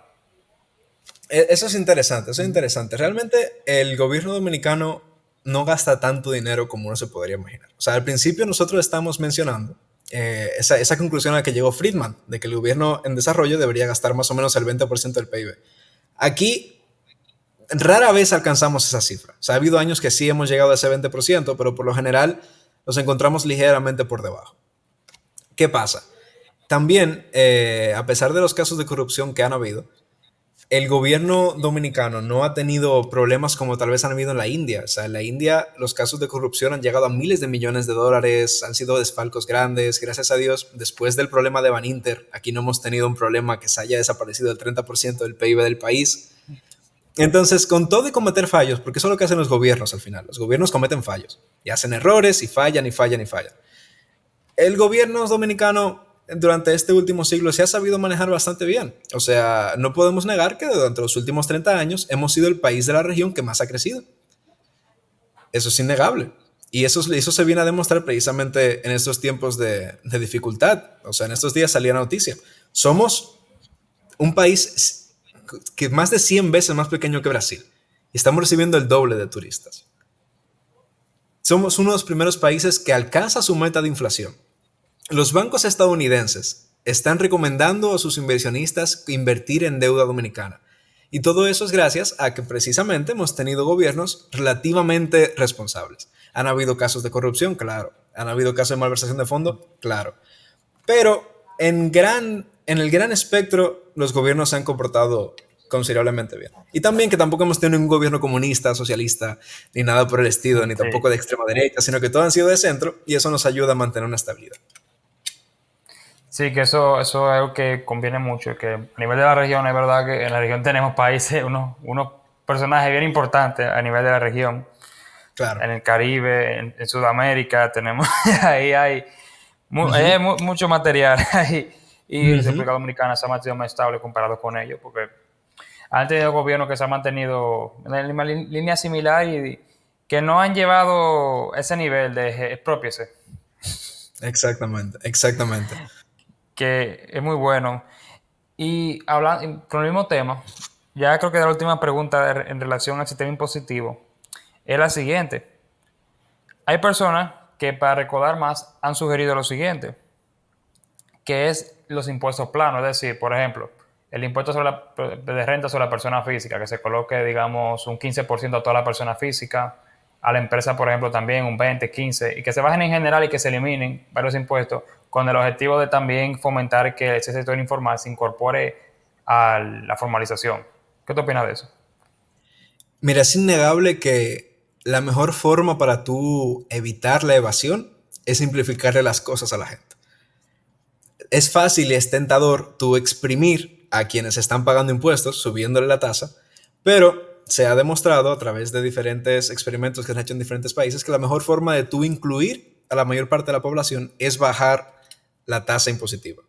eso es interesante, eso es interesante. Realmente el gobierno dominicano no gasta tanto dinero como uno se podría imaginar. O sea, al principio nosotros estamos mencionando esa conclusión a la que llegó Friedman, de que el gobierno en desarrollo debería gastar más o menos el 20% del PIB. Aquí rara vez alcanzamos esa cifra. O sea, ha habido años que sí hemos llegado a ese 20%, pero por lo general nos encontramos ligeramente por debajo. ¿Qué pasa? También, a pesar de los casos de corrupción que han habido, el gobierno dominicano no ha tenido problemas como tal vez han habido en la India. O sea, en la India los casos de corrupción han llegado a miles de millones de dólares, han sido desfalcos grandes. Gracias a Dios, después del problema de Baninter, aquí no hemos tenido un problema que se haya desaparecido el 30% del PIB del país. Entonces, con todo y cometer fallos, porque eso es lo que hacen los gobiernos al final, los gobiernos cometen fallos y hacen errores y fallan y fallan y fallan. El gobierno dominicano durante este último siglo se ha sabido manejar bastante bien. O sea, no podemos negar que durante los últimos 30 años hemos sido el país de la región que más ha crecido. Eso es innegable. Y eso se viene a demostrar precisamente en estos tiempos de dificultad. O sea, en estos días salía la noticia. Somos un país que es más de 100 veces más pequeño que Brasil. Y estamos recibiendo el doble de turistas. Somos uno de los primeros países que alcanza su meta de inflación. Los bancos estadounidenses están recomendando a sus inversionistas invertir en deuda dominicana. Y todo eso es gracias a que precisamente hemos tenido gobiernos relativamente responsables. Han habido casos de corrupción, claro. Han habido casos de malversación de fondos, claro. Pero en el gran espectro, los gobiernos se han comportado considerablemente bien. Y también que tampoco hemos tenido un gobierno comunista, socialista, ni nada por el estilo, ni Sí. tampoco de extrema derecha, sino que todos han sido de centro y eso nos ayuda a mantener una estabilidad. Sí, que eso es algo que conviene mucho, que a nivel de la región, es verdad que en la región tenemos países, unos personajes bien importantes a nivel de la región. Claro. En el Caribe, en Sudamérica, tenemos, ahí hay mucho material ahí. Y la Ujú. República Dominicana se ha mantenido más estable comparado con ellos, porque han tenido gobiernos que se han mantenido en la misma línea similar y que no han llevado ese nivel de expropiese, Exactamente, exactamente. que es muy bueno. Y hablando con el mismo tema, ya creo que la última pregunta en relación al sistema impositivo es la siguiente. Hay personas que para recordar más han sugerido lo siguiente, que es los impuestos planos, es decir, por ejemplo, el impuesto de renta sobre la persona física, que se coloque, digamos, un 15% a toda la persona física, a la empresa, por ejemplo, también un 20, 15, y que se bajen en general y que se eliminen varios impuestos, con el objetivo de también fomentar que ese sector informal se incorpore a la formalización. ¿Qué te opinas de eso? Mira, es innegable que la mejor forma para tú evitar la evasión es simplificarle las cosas a la gente. Es fácil y es tentador tú exprimir a quienes están pagando impuestos, subiéndole la tasa, pero se ha demostrado a través de diferentes experimentos que se han hecho en diferentes países que la mejor forma de tú incluir a la mayor parte de la población es bajar la tasa impositiva.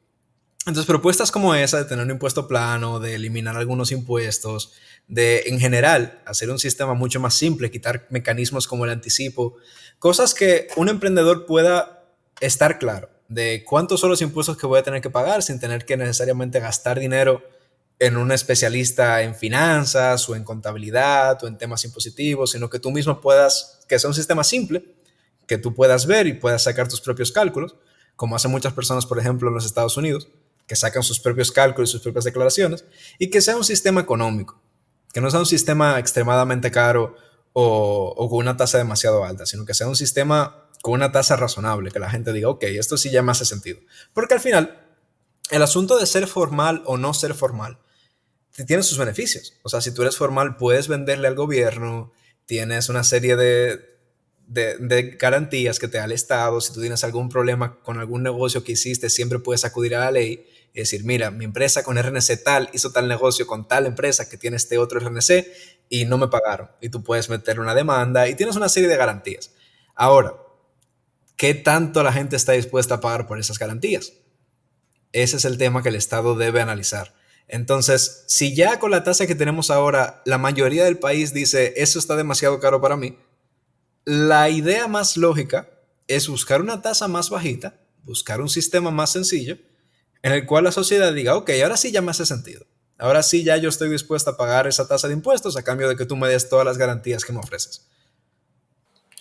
Entonces, propuestas como esa de tener un impuesto plano, de eliminar algunos impuestos, de en general hacer un sistema mucho más simple, quitar mecanismos como el anticipo, cosas que un emprendedor pueda estar claro de cuántos son los impuestos que voy a tener que pagar sin tener que necesariamente gastar dinero en un especialista en finanzas o en contabilidad o en temas impositivos, sino que tú mismo puedas, que sea un sistema simple, que tú puedas ver y puedas sacar tus propios cálculos, como hacen muchas personas, por ejemplo, en los Estados Unidos, que sacan sus propios cálculos y sus propias declaraciones, y que sea un sistema económico, que no sea un sistema extremadamente caro o con una tasa demasiado alta, sino que sea un sistema con una tasa razonable, que la gente diga, ok, esto sí ya me hace sentido. Porque al final, el asunto de ser formal o no ser formal tiene sus beneficios. O sea, si tú eres formal, puedes venderle al gobierno, tienes una serie de garantías que te da el Estado. Si tú tienes algún problema con algún negocio que hiciste, siempre puedes acudir a la ley y decir, mira, mi empresa con RNC tal hizo tal negocio con tal empresa que tiene este otro RNC y no me pagaron. Y tú puedes meterle una demanda y tienes una serie de garantías. Ahora, ¿qué tanto la gente está dispuesta a pagar por esas garantías? Ese es el tema que el Estado debe analizar. Entonces, si ya con la tasa que tenemos ahora, la mayoría del país dice, eso está demasiado caro para mí, la idea más lógica es buscar una tasa más bajita, buscar un sistema más sencillo, en el cual la sociedad diga, ok, ahora sí ya me hace sentido. Ahora sí ya yo estoy dispuesta a pagar esa tasa de impuestos a cambio de que tú me des todas las garantías que me ofreces.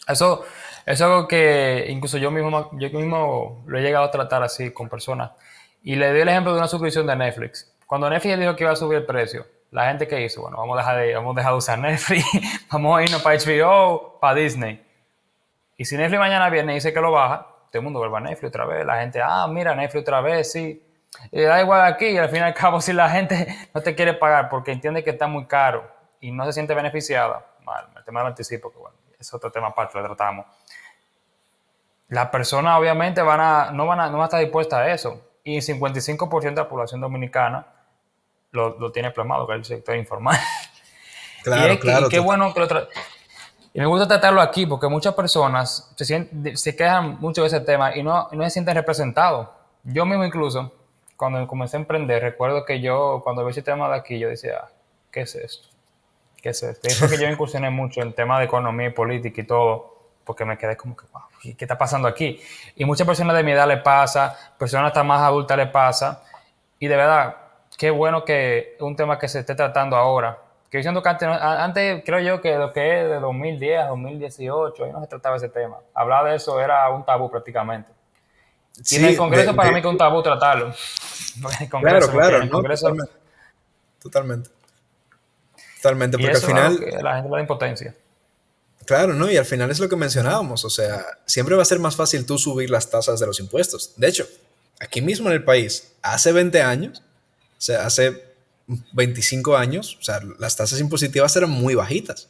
Eso es algo que incluso yo mismo lo he llegado a tratar así con personas. Y le doy el ejemplo de una suscripción de Netflix. Cuando Netflix dijo que iba a subir el precio, la gente que hizo, bueno, vamos a dejar de usar Netflix, vamos a irnos para HBO, para Disney. Y si Netflix mañana viene y dice que lo baja, todo el mundo vuelve a Netflix otra vez. La gente, mira, Netflix otra vez, sí. Y da igual aquí, y al fin y al cabo, si la gente no te quiere pagar porque entiende que está muy caro y no se siente beneficiada, mal, el tema del anticipo, que bueno, es otro tema aparte, lo tratamos. Las personas obviamente no van a estar dispuestas a eso. Y el 55% de la población dominicana lo tiene plasmado, que es el sector informal. Claro, Y claro, qué total. bueno que y me gusta tratarlo aquí porque muchas personas se quejan mucho de ese tema y no se sienten representados. Yo mismo incluso, cuando comencé a emprender, recuerdo que yo, cuando vi ese tema de aquí, yo decía, ¿qué es esto? ¿Qué es esto? Y fue que yo incursioné mucho en temas de economía y política y todo, porque me quedé como que, wow, ¿qué está pasando aquí? Y muchas personas de mi edad le pasa, personas hasta más adultas le pasa, y de verdad, qué bueno que es un tema que se esté tratando ahora. Que yo siento que antes creo yo que lo que es de 2010 a 2018, ahí no se trataba ese tema. Hablar de eso era un tabú prácticamente. Y en el Sí, Congreso para mí que es un tabú tratarlo. En el claro, Congreso, porque en claro, el no, Congreso... totalmente, totalmente, totalmente, Y porque al eso es algo final, que la gente le da impotencia. claro, ¿no? Y al final es lo que mencionábamos, o sea, siempre va a ser más fácil tú subir las tasas de los impuestos. De hecho, aquí mismo en el país, hace 20 años, o sea, hace 25 años, o sea, las tasas impositivas eran muy bajitas.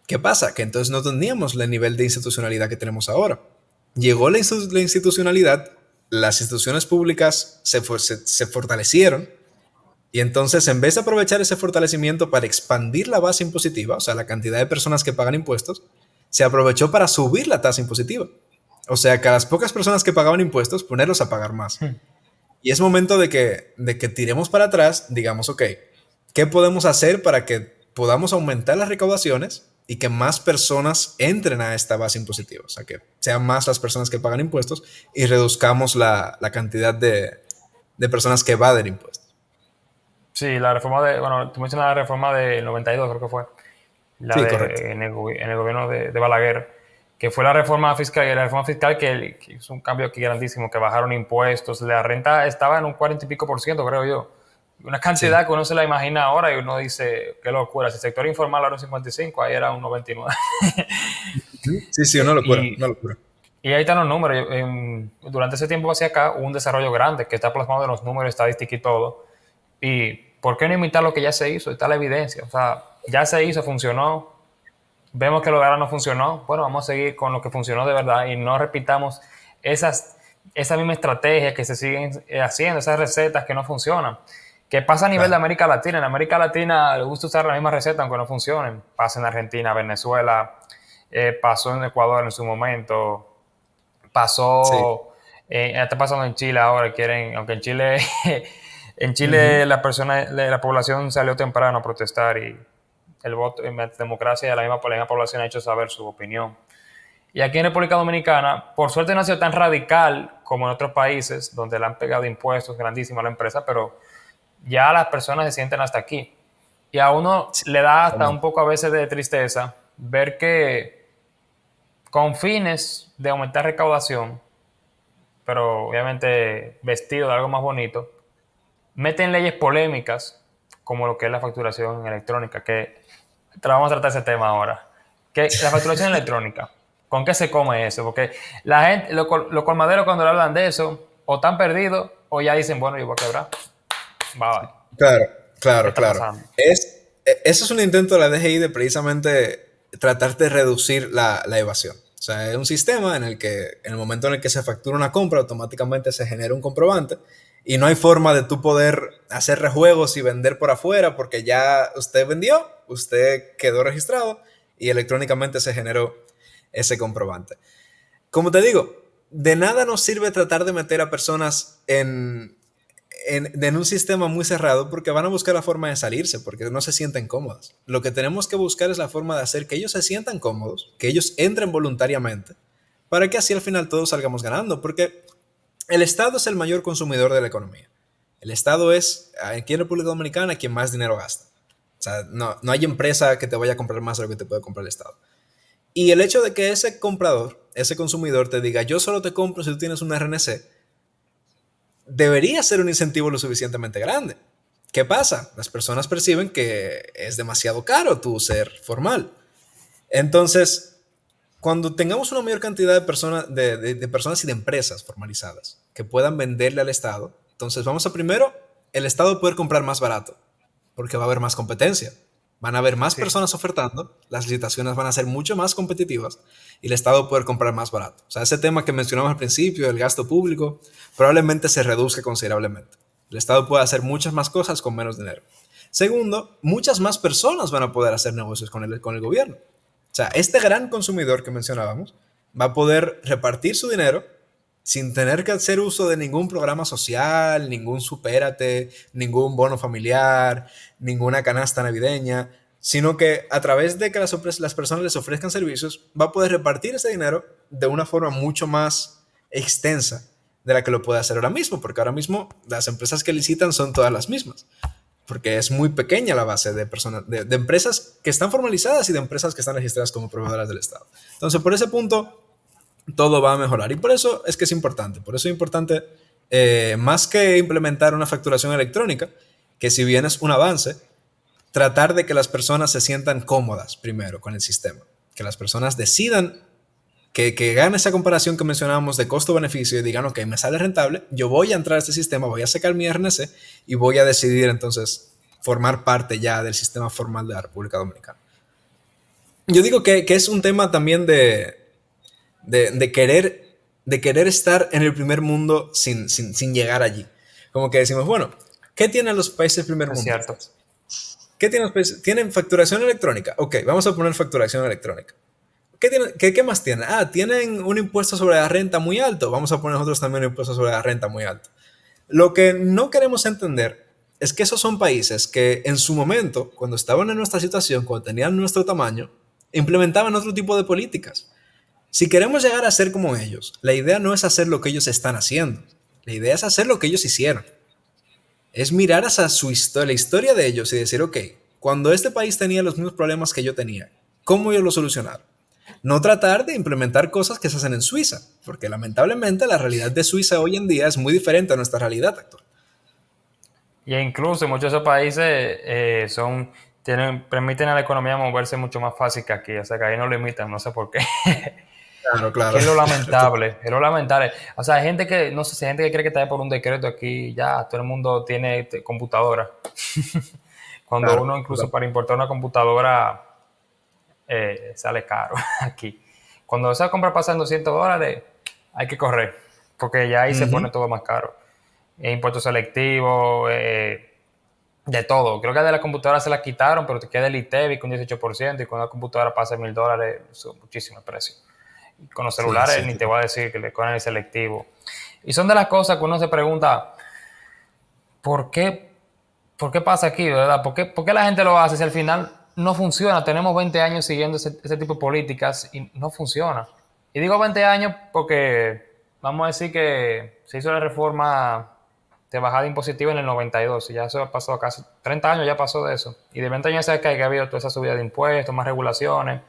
¿Qué pasa? Que entonces no teníamos el nivel de institucionalidad que tenemos ahora. Llegó la institucionalidad, las instituciones públicas se fortalecieron y entonces en vez de aprovechar ese fortalecimiento para expandir la base impositiva, o sea, la cantidad de personas que pagan impuestos, se aprovechó para subir la tasa impositiva. O sea, que a las pocas personas que pagaban impuestos, ponerlos a pagar más. Y es momento de que tiremos para atrás, digamos, ok, ¿qué podemos hacer para que podamos aumentar las recaudaciones y que más personas entren a esta base impositiva? O sea, que sean más las personas que pagan impuestos y reduzcamos la cantidad de personas que evaden impuestos. Sí, bueno, tú mencionas la reforma del 92, creo que fue, Sí, correcto. en el gobierno de Balaguer, que fue la reforma fiscal que es un cambio aquí grandísimo, que bajaron impuestos, la renta estaba en un 40 y pico por ciento, creo yo. Una Sí. cantidad que uno se la imagina ahora y uno dice, qué locura, si el sector informal era un 55, ahí era un 99. Sí, sí, una locura, y, una locura. y ahí están los números. Durante ese tiempo hacia acá hubo un desarrollo grande que está plasmado en los números, estadística y todo. ¿Y por qué no imitar lo que ya se hizo? Está la evidencia. O sea, ya se hizo, funcionó. Vemos que lo de ahora no funcionó. Bueno, vamos a seguir con lo que funcionó de verdad y no repitamos esa misma estrategia que se siguen haciendo, esas recetas que no funcionan. ¿Qué pasa a nivel de Claro. América Latina? En América Latina le gusta usar la misma receta aunque no funcionen. Pasa en Argentina, Venezuela, pasó en Ecuador en su momento, Sí. está pasando en Chile ahora, aunque en Chile, en Ujú. Chile la población salió temprano a protestar y el voto en la democracia de la misma población ha hecho saber su opinión. Y aquí en República Dominicana, por suerte no ha sido tan radical como en otros países, donde le han pegado impuestos grandísimos a la empresa, pero ya las personas se sienten hasta aquí. Y a uno Sí, le da hasta un totalmente. poco a veces de tristeza ver que con fines de aumentar recaudación, pero obviamente vestido de algo más bonito, meten leyes polémicas como lo que es la facturación electrónica, que vamos a tratar ese tema ahora. Que la facturación electrónica, ¿con qué se come eso? Porque la gente, los colmaderos cuando le hablan de eso, o están perdidos o ya dicen, bueno, yo voy a quebrar. Bye bye. Claro, ¿Qué claro, está claro. pasando? Eso es un intento de la DGI de precisamente tratar de reducir la evasión. O sea, es un sistema en el que en el momento en el que se factura una compra, automáticamente se genera un comprobante y no hay forma de tú poder hacer rejuegos y vender por afuera porque ya usted vendió, usted quedó registrado y electrónicamente se generó ese comprobante. Como te digo, de nada nos sirve tratar de meter a personas en un sistema muy cerrado porque van a buscar la forma de salirse, porque no se sienten cómodas. Lo que tenemos que buscar es la forma de hacer que ellos se sientan cómodos, que ellos entren voluntariamente, para que así al final todos salgamos ganando, porque el Estado es el mayor consumidor de la economía. El Estado es, aquí en República Dominicana, quien más dinero gasta. O sea, no hay empresa que te vaya a comprar más de lo que te puede comprar el Estado. Y el hecho de que ese comprador, ese consumidor te diga, yo solo te compro si tú tienes un RNC, debería ser un incentivo lo suficientemente grande. ¿Qué pasa? Las personas perciben que es demasiado caro tu ser formal. Entonces, cuando tengamos una mayor cantidad de personas y de empresas formalizadas que puedan venderle al Estado, entonces vamos a primero el Estado poder comprar más barato, porque va a haber más competencia. Van a haber más Sí. personas ofertando, las licitaciones van a ser mucho más competitivas y el Estado poder comprar más barato. O sea, ese tema que mencionamos al principio, el gasto público, probablemente se reduzca considerablemente. El Estado puede hacer muchas más cosas con menos dinero. Segundo, muchas más personas van a poder hacer negocios con el gobierno. O sea, este gran consumidor que mencionábamos va a poder repartir su dinero sin tener que hacer uso de ningún programa social, ningún supérate, ningún bono familiar, ninguna canasta navideña, sino que a través de que las personas les ofrezcan servicios, va a poder repartir ese dinero de una forma mucho más extensa de la que lo puede hacer ahora mismo, porque ahora mismo las empresas que licitan son todas las mismas, porque es muy pequeña la base de personas, de empresas que están formalizadas y de empresas que están registradas como proveedoras del Estado. Entonces, por ese punto, todo va a mejorar. Y por eso es que es importante. Por eso es importante, más que implementar una facturación electrónica, que si bien es un avance, tratar de que las personas se sientan cómodas primero con el sistema. Que las personas decidan que gane esa comparación que mencionábamos de costo-beneficio y digan, ok, me sale rentable, yo voy a entrar a este sistema, voy a sacar mi RNC y voy a decidir entonces formar parte ya del sistema formal de la República Dominicana. Yo digo que es un tema también de querer, de querer estar en el primer mundo sin llegar allí. Como que decimos, bueno, ¿qué tienen los países Es cierto. primermundistas? ¿Qué tienen los países? ¿Tienen facturación electrónica? Ok, vamos a poner facturación electrónica. ¿Qué más tienen? Ah, tienen un impuesto sobre la renta muy alto. Vamos a poner nosotros también un impuesto sobre la renta muy alto. Lo que no queremos entender es que esos son países que en su momento, cuando estaban en nuestra situación, cuando tenían nuestro tamaño, implementaban otro tipo de políticas. Si queremos llegar a ser como ellos, la idea no es hacer lo que ellos están haciendo. La idea es hacer lo que ellos hicieron. Es mirar hacia su historia, la historia de ellos y decir, ok, cuando este país tenía los mismos problemas que yo tenía, ¿cómo ellos lo solucionaron? No tratar de implementar cosas que se hacen en Suiza, porque lamentablemente la realidad de Suiza hoy en día es muy diferente a nuestra realidad actual. Y incluso muchos de esos países permiten a la economía moverse mucho más fácil que aquí. O sea, que ahí no limitan, no sé por qué. Claro, claro. Que es lo lamentable, es lo lamentable. O sea, hay gente que, no sé, si hay gente que cree que está por un decreto aquí, ya todo el mundo tiene computadora. Cuando Claro, uno incluso claro. para importar una computadora sale caro aquí. Cuando esa compra pasa en $200, hay que correr, porque ya ahí se Uh pone -huh. todo más caro. Impuestos selectivos, de todo. Creo que de la computadora se la quitaron, pero te queda el ITEVI con 18% y cuando la computadora pasa $1,000, son muchísimos precios. Y con los Sí, celulares sí, ni te total. voy a decir que le cobran el selectivo. Y son de las cosas que uno se pregunta, ¿por qué, por qué pasa aquí, verdad? Por qué la gente lo hace si al final no funciona? Tenemos 20 años siguiendo ese tipo de políticas y no funciona. Y digo 20 años porque vamos a decir que se hizo la reforma de bajada impositiva en el 92, y ya eso ha pasado casi 30 años, ya pasó de eso. Y de 20 años que ha habido toda esa subida de impuestos, más regulaciones,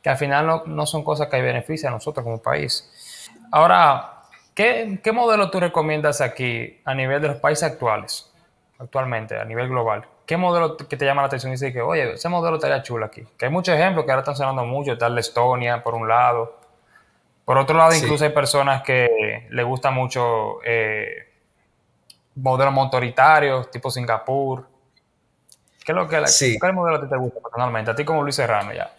que al final no son cosas que benefician a nosotros como país. Ahora, ¿qué modelo tú recomiendas aquí a nivel de los países actualmente, a nivel global? ¿Qué modelo que te llama la atención y dice que, oye, ese modelo estaría chulo aquí? Que hay muchos ejemplos que ahora están sonando mucho, tal de Estonia, por un lado. Por otro lado, Sí, incluso hay personas que les gusta mucho modelos motoritarios, tipo Singapur. sí. ¿Qué modelo a ti te gusta personalmente? A ti como Luis Serrano ya.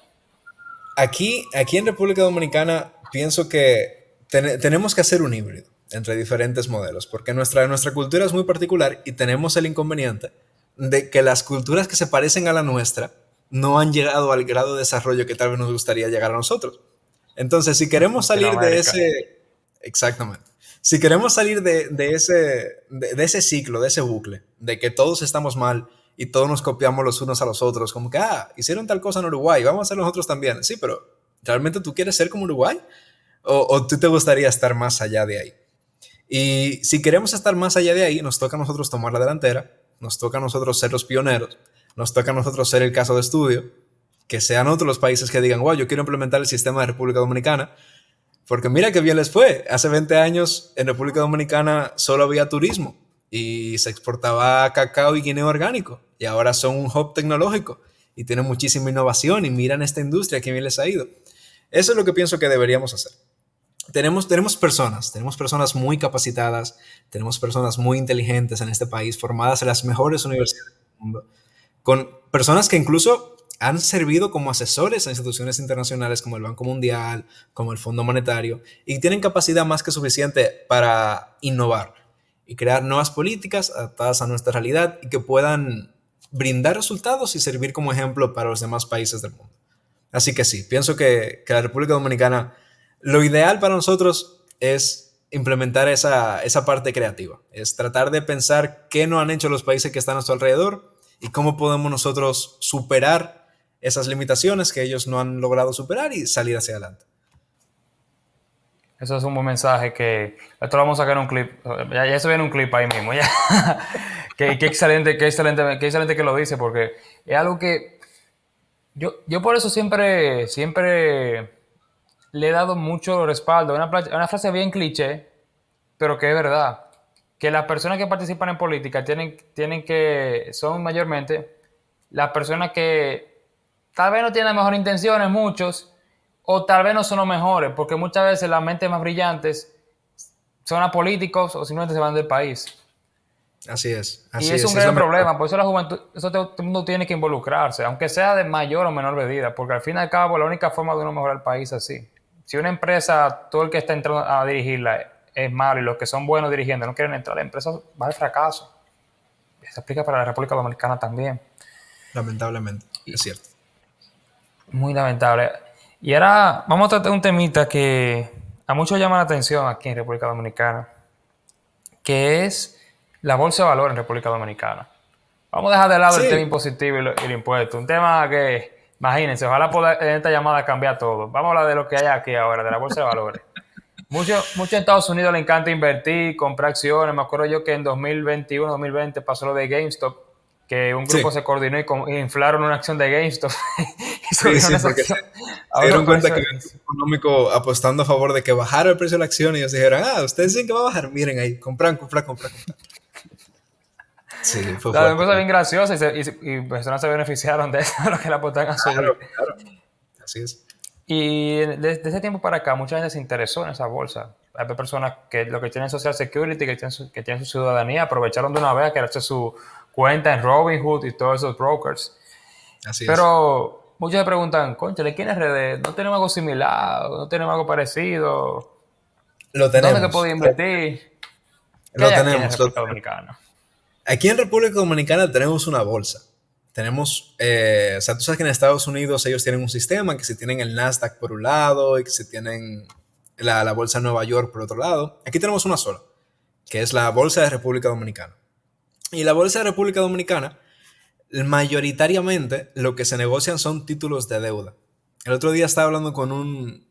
Aquí en República Dominicana pienso que tenemos que hacer un híbrido entre diferentes modelos, porque nuestra cultura es muy particular y tenemos el inconveniente de que las culturas que se parecen a la nuestra no han llegado al grado de desarrollo que tal vez nos gustaría llegar a nosotros. Entonces, si queremos salir de Latinoamérica. ese, exactamente, si queremos salir de ese ciclo, de ese bucle, de que todos estamos mal y todos nos copiamos los unos a los otros, como que, hicieron tal cosa en Uruguay, vamos a hacer nosotros también. Sí, pero ¿realmente tú quieres ser como Uruguay? ¿O tú te gustaría estar más allá de ahí? Y si queremos estar más allá de ahí, nos toca a nosotros tomar la delantera, nos toca a nosotros ser los pioneros, nos toca a nosotros ser el caso de estudio, que sean otros los países que digan, wow, yo quiero implementar el sistema de República Dominicana, porque mira qué bien les fue. Hace 20 años en República Dominicana solo había turismo y se exportaba cacao y guineo orgánico. Y ahora son un hub tecnológico y tienen muchísima innovación y miran esta industria que bien les ha ido. Eso es lo que pienso que deberíamos hacer. Tenemos personas muy capacitadas, tenemos personas muy inteligentes en este país, formadas en las mejores universidades del mundo, con personas que incluso han servido como asesores a instituciones internacionales como el Banco Mundial, como el Fondo Monetario, y tienen capacidad más que suficiente para innovar y crear nuevas políticas adaptadas a nuestra realidad y que puedan brindar resultados y servir como ejemplo para los demás países del mundo. Así que sí, pienso que la República Dominicana, lo ideal para nosotros es implementar esa parte creativa, es tratar de pensar qué no han hecho los países que están a nuestro alrededor y cómo podemos nosotros superar esas limitaciones que ellos no han logrado superar y salir hacia adelante. Eso es un buen mensaje que esto lo vamos a sacar en un clip. Ya se viene un clip ahí mismo. Ya. Qué excelente, qué excelente que lo dice, porque es algo que yo por eso siempre le he dado mucho respaldo. Una frase bien cliché, pero que es verdad. Que las personas que participan en política son mayormente las personas que tal vez no tienen las mejores intenciones, muchos, o tal vez no son los mejores, porque muchas veces las mentes más brillantes son a políticos o simplemente se van del país. Y Así es un es la gran mejor. problema, por eso la juventud, todo el mundo tiene que involucrarse, aunque sea de mayor o menor medida, porque al fin y al cabo la única forma de uno mejorar el país es así. Si una empresa, todo el que está entrando a dirigirla es malo y los que son buenos dirigiendo no quieren entrar, la empresa va al fracaso. Se aplica para la República Dominicana también. Lamentablemente, es cierto. Muy lamentable. Y ahora vamos a tratar un temita que a muchos llama la atención aquí en República Dominicana, que es la bolsa de valores en República Dominicana. Vamos a dejar de lado el tema Sí, impositivo y el impuesto. Un tema que, imagínense, ojalá poder en esta llamada cambiar todo. Vamos a hablar de lo que hay aquí ahora, de la bolsa de valores. Mucho en Estados Unidos le encanta invertir, comprar acciones. Me acuerdo yo que en 2021, 2020 pasó lo de GameStop, que un grupo sí, se coordinó y inflaron una acción de GameStop y sí, subieron sí, esa porque acción a se otro dieron cuenta precio. que había un grupo económico apostando a favor de que bajara el precio de la acción y ellos dijeron, ustedes dicen que va a bajar, miren ahí, compran, compran, compran, compran. Sí, fue La fuerte. cosa bien graciosa y personas se beneficiaron de eso, lo que la apostan a subir. Claro, claro, así es. Y desde ese tiempo para acá, mucha gente se interesó en esa bolsa. Hay personas que lo que tienen Social Security, que tienen su ciudadanía, aprovecharon de una vez a crearse su cuenta en Robinhood y todos esos brokers. Así es. Pero muchos se preguntan, conchale, ¿quién es RD? ¿No tenemos algo similar? ¿No tenemos algo parecido? Lo ¿Dónde que tenemos, podía invertir? ¿Qué hay lo aquí en la tenemos, lo República tenemos. Dominicana? Aquí en República Dominicana tenemos una bolsa. Tenemos, o sea, tú sabes que en Estados Unidos ellos tienen un sistema que si tienen el Nasdaq por un lado y que si tienen la bolsa de Nueva York por otro lado. Aquí tenemos una sola, que es la bolsa de República Dominicana. Y la bolsa de República Dominicana, mayoritariamente lo que se negocian son títulos de deuda. El otro día estaba hablando con un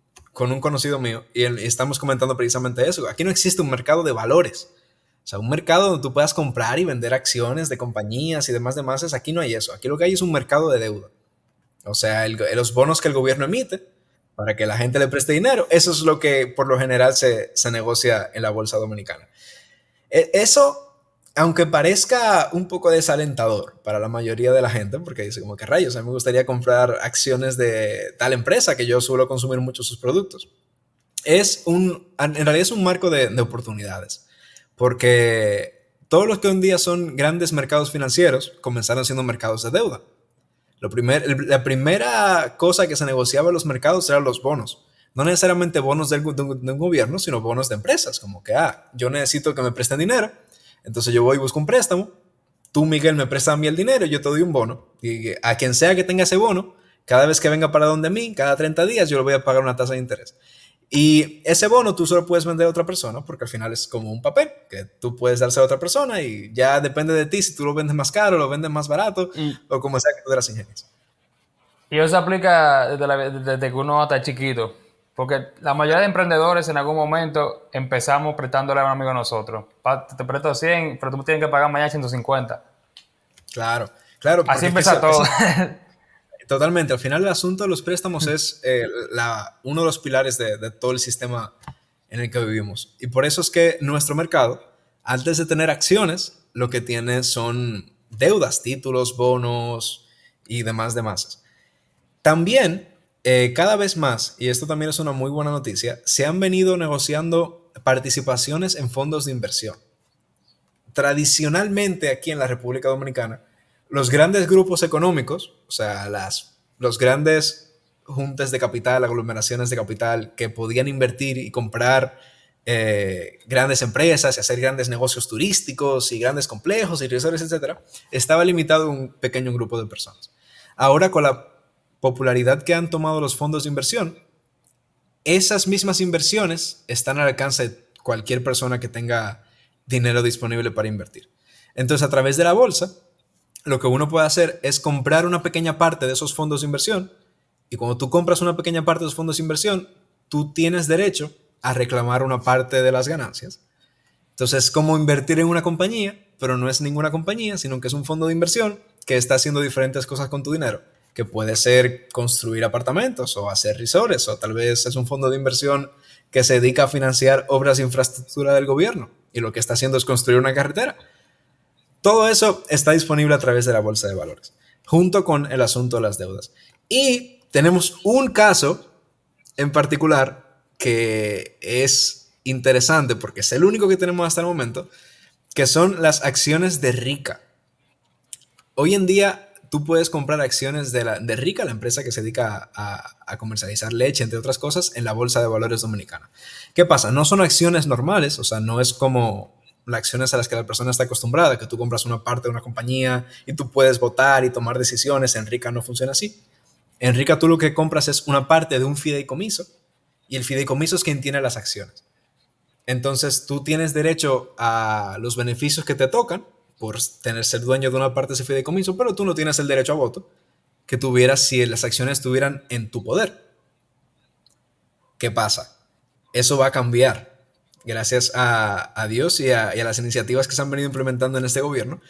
conocido mío y estamos comentando precisamente eso. Aquí no existe un mercado de valores. O sea, un mercado donde tú puedas comprar y vender acciones de compañías y demás, aquí no hay eso. Aquí lo que hay es un mercado de deuda. O sea, los bonos que el gobierno emite para que la gente le preste dinero, eso es lo que por lo general se negocia en la bolsa dominicana. Eso, aunque parezca un poco desalentador para la mayoría de la gente, porque dice como que rayos, a mí me gustaría comprar acciones de tal empresa que yo suelo consumir mucho sus productos. En realidad es un marco de oportunidades, porque todos los que hoy en día son grandes mercados financieros comenzaron siendo mercados de deuda. La primera cosa que se negociaba en los mercados eran los bonos. No necesariamente bonos de un gobierno, sino bonos de empresas. Como que, yo necesito que me presten dinero, entonces yo voy y busco un préstamo. Tú, Miguel, me prestas a mí el dinero, yo te doy un bono. Y a quien sea que tenga ese bono, cada vez que venga para donde mí, cada 30 días, yo le voy a pagar una tasa de interés. Y ese bono tú solo puedes vender a otra persona porque al final es como un papel que tú puedes darse a otra persona y ya depende de ti si tú lo vendes más caro, lo vendes más barato Y, o como sea que tú te las ingenies. y eso se aplica desde que uno está chiquito. Porque la mayoría de emprendedores en algún momento empezamos prestándole a un amigo a nosotros. Te presto 100, pero tú me tienes que pagar mañana 150. Claro, claro, Así porque es que empieza todo. totalmente, al final el asunto de los préstamos es uno de los pilares de todo el sistema en el que vivimos. Y por eso es que nuestro mercado, antes de tener acciones, lo que tiene son deudas, títulos, bonos y demás. También, cada vez más, y esto también es una muy buena noticia, se han venido negociando participaciones en fondos de inversión. Tradicionalmente aquí en la República Dominicana, los grandes grupos económicos, o sea, los grandes juntas de capital, aglomeraciones de capital que podían invertir y comprar grandes empresas y hacer grandes negocios turísticos y grandes complejos y resorts, etcétera, estaba limitado a un pequeño grupo de personas. Ahora, con la popularidad que han tomado los fondos de inversión, esas mismas inversiones están al alcance de cualquier persona que tenga dinero disponible para invertir. Entonces, a través de la bolsa, lo que uno puede hacer es comprar una pequeña parte de esos fondos de inversión y cuando tú compras una pequeña parte de esos fondos de inversión, tú tienes derecho a reclamar una parte de las ganancias. Entonces, es como invertir en una compañía, pero no es ninguna compañía, sino que es un fondo de inversión que está haciendo diferentes cosas con tu dinero, que puede ser construir apartamentos o hacer resorts, o tal vez es un fondo de inversión que se dedica a financiar obras de infraestructura del gobierno y lo que está haciendo es construir una carretera. Todo eso está disponible a través de la bolsa de valores, junto con el asunto de las deudas. Y tenemos un caso en particular que es interesante porque es el único que tenemos hasta el momento, que son las acciones de Rica. Hoy en día tú puedes comprar acciones de Rica, la empresa que se dedica a comercializar leche, entre otras cosas, en la Bolsa de Valores Dominicana. ¿Qué pasa? No son acciones normales, o sea, no es como las acciones a las que la persona está acostumbrada, que tú compras una parte de una compañía y tú puedes votar y tomar decisiones. En Rica no funciona así. En Rica tú lo que compras es una parte de un fideicomiso y el fideicomiso es quien tiene las acciones. Entonces tú tienes derecho a los beneficios que te tocan por ser dueño de una parte de ese fideicomiso, pero tú no tienes el derecho a voto que tuvieras si las acciones estuvieran en tu poder. ¿Qué pasa? Eso va a cambiar gracias a Dios y a las iniciativas que se han venido implementando en este gobierno.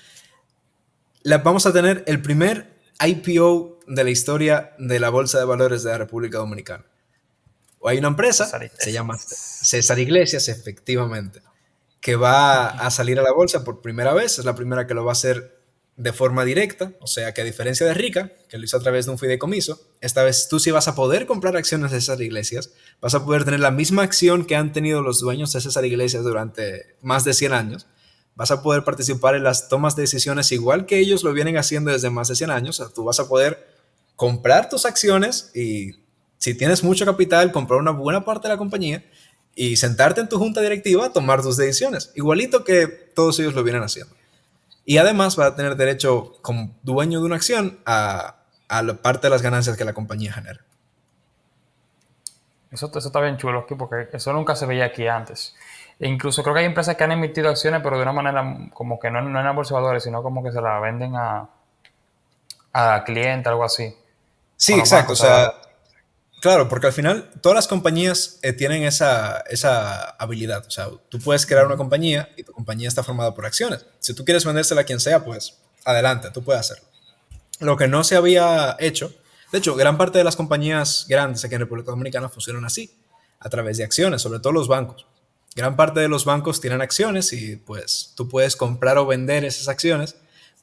Vamos a tener el primer IPO de la historia de la Bolsa de Valores de la República Dominicana. Hay una empresa, se llama César Iglesias, efectivamente, que va a salir a la bolsa por primera vez. Es la primera que lo va a hacer de forma directa, o sea que a diferencia de Rica, que lo hizo a través de un fideicomiso, esta vez tú sí vas a poder comprar acciones de César Iglesias, vas a poder tener la misma acción que han tenido los dueños de César Iglesias durante más de 100 años, vas a poder participar en las tomas de decisiones igual que ellos lo vienen haciendo desde más de 100 años, o sea, tú vas a poder comprar tus acciones y si tienes mucho capital, comprar una buena parte de la compañía y sentarte en tu junta directiva a tomar tus decisiones, igualito que todos ellos lo vienen haciendo. Y además va a tener derecho, como dueño de una acción, a la parte de las ganancias que la compañía genera. Eso está bien chulo aquí porque eso nunca se veía aquí antes. E incluso creo que hay empresas que han emitido acciones, pero de una manera como que no en la bolsa de valores, sino como que se la venden a cliente, algo así. Sí, Con los exacto. O bancos. O sea, sea, Claro, porque al final todas las compañías tienen esa habilidad. O sea, tú puedes crear una compañía y tu compañía está formada por acciones. Si tú quieres vendérsela a quien sea, pues adelante, tú puedes hacerlo. Lo que no se había hecho, de hecho, gran parte de las compañías grandes aquí en República Dominicana funcionan así, a través de acciones, sobre todo los bancos. Gran parte de los bancos tienen acciones y pues tú puedes comprar o vender esas acciones,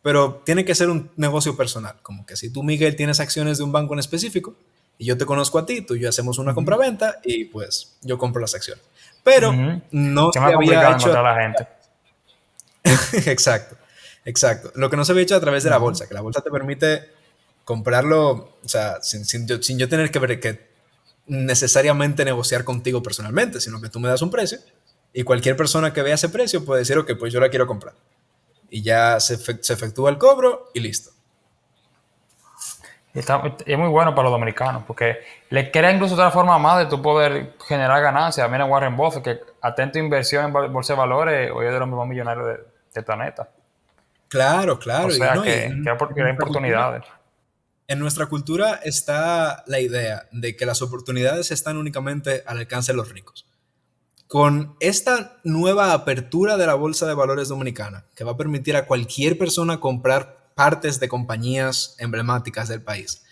pero tiene que ser un negocio personal, como que si tú, Miguel, tienes acciones de un banco en específico y yo te conozco a ti, tú y yo hacemos una Ujú. compraventa y pues yo compro las acciones. Pero Ujú. no Se me se ha había complicado hecho. encontrar a la gente. Exacto, exacto. Lo que no se había hecho a través de la Ujú. bolsa, que la bolsa te permite comprarlo, o sea, sin yo tener que necesariamente negociar contigo personalmente, sino que tú me das un precio y cualquier persona que vea ese precio puede decir, ok, pues yo la quiero comprar. Y ya se efectúa el cobro y listo. Y es muy bueno para los dominicanos, porque le crea incluso otra forma más de tu poder generar ganancias. Mira Warren Buffett, que atento a inversión en bolsa de valores, hoy es de los mismos millonarios del planeta. Claro, O claro. Y sea no, y que hay nuestra cultura, oportunidades. en nuestra cultura está la idea de que las oportunidades están únicamente al alcance de los ricos. Con esta nueva apertura de la Bolsa de Valores Dominicana, que va a permitir a cualquier persona comprar partes de compañías emblemáticas del país,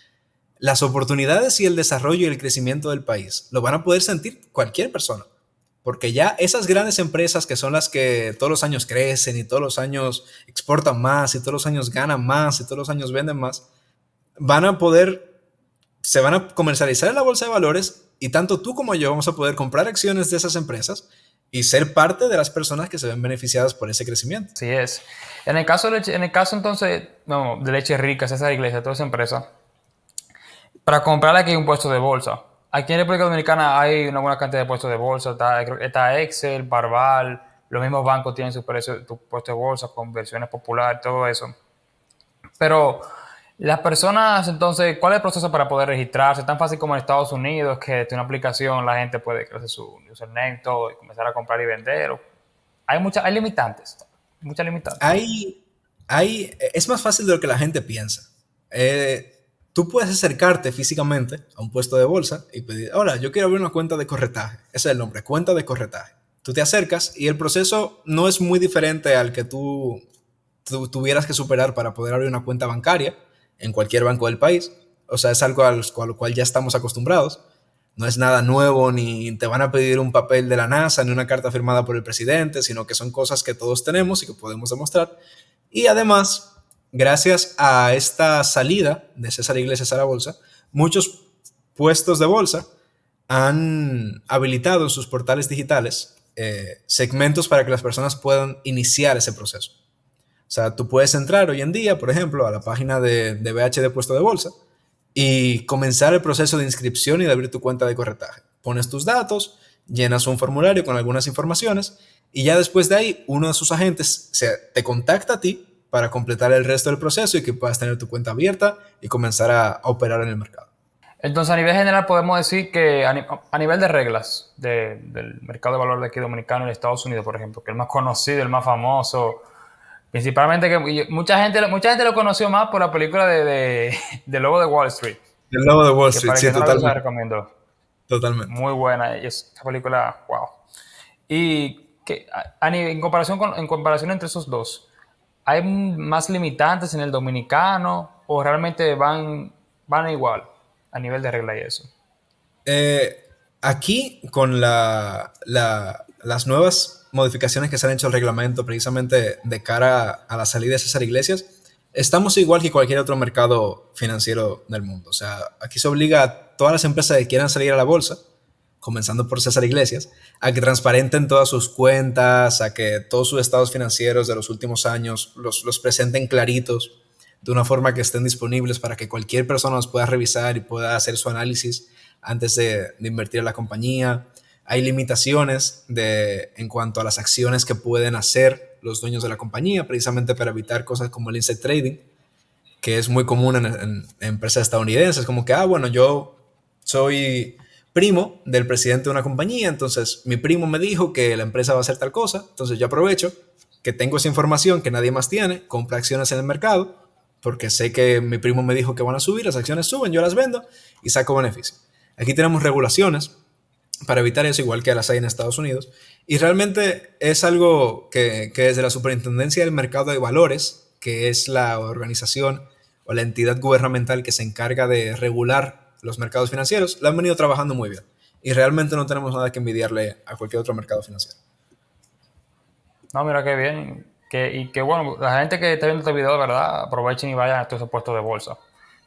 las oportunidades y el desarrollo y el crecimiento del país lo van a poder sentir cualquier persona. Porque ya esas grandes empresas que son las que todos los años crecen y todos los años exportan más y todos los años ganan más y todos los años venden más, van a poder, se van a comercializar en la bolsa de valores y tanto tú como yo vamos a poder comprar acciones de esas empresas y ser parte de las personas que se ven beneficiadas por ese crecimiento. Así es. En el caso entonces, no, de Leche Rica, César Iglesia, toda esa empresa, para comprar aquí hay un puesto de bolsa. Aquí en República Dominicana hay una buena cantidad de puestos de bolsa. Está Excel, Barval, los mismos bancos tienen su puesto de bolsa con versiones populares, todo eso. Pero las personas, entonces, ¿cuál es el proceso para poder registrarse? Tan fácil como en Estados Unidos, que desde una aplicación la gente puede crear su username, todo, y comenzar a comprar y vender. Hay limitantes, muchas limitantes. Hay, es más fácil de lo que la gente piensa. Tú puedes acercarte físicamente a un puesto de bolsa y pedir, hola, yo quiero abrir una cuenta de corretaje. Ese es el nombre, cuenta de corretaje. Tú te acercas y el proceso no es muy diferente al que tú tuvieras que superar para poder abrir una cuenta bancaria en cualquier banco del país. O sea, es algo a lo cual ya estamos acostumbrados. No es nada nuevo, ni te van a pedir un papel de la NASA, ni una carta firmada por el presidente, sino que son cosas que todos tenemos y que podemos demostrar. Y además, gracias a esta salida de César Iglesias a la bolsa, muchos puestos de bolsa han habilitado en sus portales digitales segmentos para que las personas puedan iniciar ese proceso. O sea, tú puedes entrar hoy en día, por ejemplo, a la página de BH de puesto de bolsa y comenzar el proceso de inscripción y de abrir tu cuenta de corretaje. Pones tus datos, llenas un formulario con algunas informaciones y ya después de ahí uno de sus agentes te contacta a ti para completar el resto del proceso y que puedas tener tu cuenta abierta y comenzar a operar en el mercado. Entonces, a nivel general, podemos decir que a nivel de reglas del mercado de valor de aquí dominicano en Estados Unidos, por ejemplo, que es el más conocido, el más famoso, principalmente que mucha gente lo conoció más por la película de Lobo de Wall Street, El lobo de Wall que Street, para el sí, que no la ha visto se la totalmente. recomiendo. Totalmente. Muy buena, y esa película, wow. Y que en comparación entre esos dos, ¿hay más limitantes en el dominicano o realmente van igual a nivel de regla y eso? Eh, Aquí, con las nuevas modificaciones que se han hecho al reglamento precisamente de cara a la salida de César Iglesias, estamos igual que cualquier otro mercado financiero del mundo. O sea, aquí se obliga a todas las empresas que quieran salir a la bolsa, comenzando por César Iglesias, a que transparenten todas sus cuentas, a que todos sus estados financieros de los últimos años los presenten claritos, de una forma que estén disponibles para que cualquier persona los pueda revisar y pueda hacer su análisis antes de invertir en la compañía. Hay limitaciones en cuanto a las acciones que pueden hacer los dueños de la compañía, precisamente para evitar cosas como el inside trading, que es muy común en empresas estadounidenses, como que, bueno, yo soy primo del presidente de una compañía, entonces mi primo me dijo que la empresa va a hacer tal cosa, entonces yo aprovecho que tengo esa información que nadie más tiene, compro acciones en el mercado, porque sé que mi primo me dijo que van a subir, las acciones suben, yo las vendo y saco beneficio. Aquí tenemos regulaciones para evitar eso, igual que las hay en Estados Unidos. Y realmente es algo que desde la Superintendencia del Mercado de Valores, que es la organización o la entidad gubernamental que se encarga de regular los mercados financieros, la han venido trabajando muy bien. Y realmente no tenemos nada que envidiarle a cualquier otro mercado financiero. No, mira qué bien. Y que bueno, la gente que está viendo este video, de verdad, aprovechen y vayan a estos puestos de bolsa.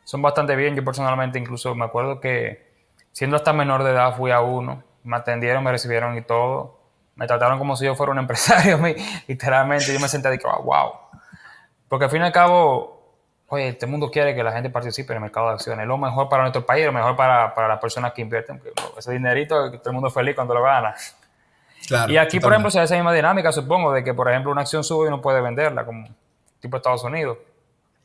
Son bastante bien. Yo personalmente incluso me acuerdo que siendo hasta menor de edad fui a uno. Me atendieron, me recibieron y todo. Me trataron como si yo fuera un empresario. Literalmente yo me senté y dije, wow. Porque al fin y al cabo, oye, este mundo quiere que la gente participe en el mercado de acciones. Es lo mejor para nuestro país, lo mejor para las personas que invierten. Ese dinerito, todo el mundo es feliz cuando lo gana. Y Claro, aquí, por ejemplo, totalmente. se da esa misma dinámica, supongo, de que, por ejemplo, una acción sube y no puede venderla, como tipo Estados Unidos.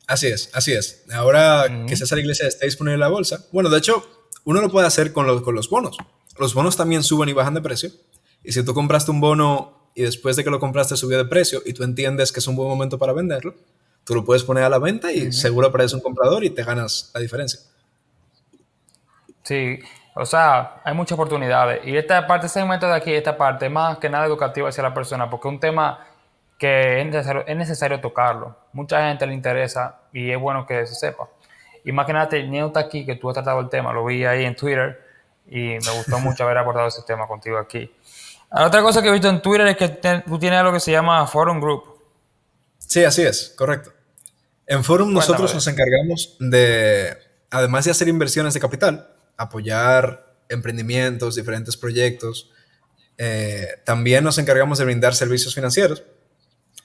Así es, así es. Ahora que Ujú. César Iglesias está disponible en la bolsa, bueno, de hecho, uno lo puede hacer con los bonos. Los bonos también suben y bajan de precio. Y si tú compraste un bono y después de que lo compraste subió de precio y tú entiendes que es un buen momento para venderlo, tú lo puedes poner a la venta y Ujú. seguro aparece un comprador y te ganas la diferencia. Sí, o sea, hay muchas oportunidades. Y esta parte, este segmento de aquí, esta parte, es más que nada educativa hacia la persona, porque es un tema que es necesario tocarlo. Mucha gente le interesa y es bueno que se sepa. Y más que nada, teniendo aquí que tú has tratado el tema, lo vi ahí en Twitter y me gustó mucho haber abordado ese tema contigo aquí. Otra cosa que he visto en Twitter es que tú tienes algo que se llama Forum Group. Sí, así es, correcto. En Forum Cuéntame nosotros de nos eso. encargamos de, además de hacer inversiones de capital, apoyar emprendimientos, diferentes proyectos. También nos encargamos de brindar servicios financieros.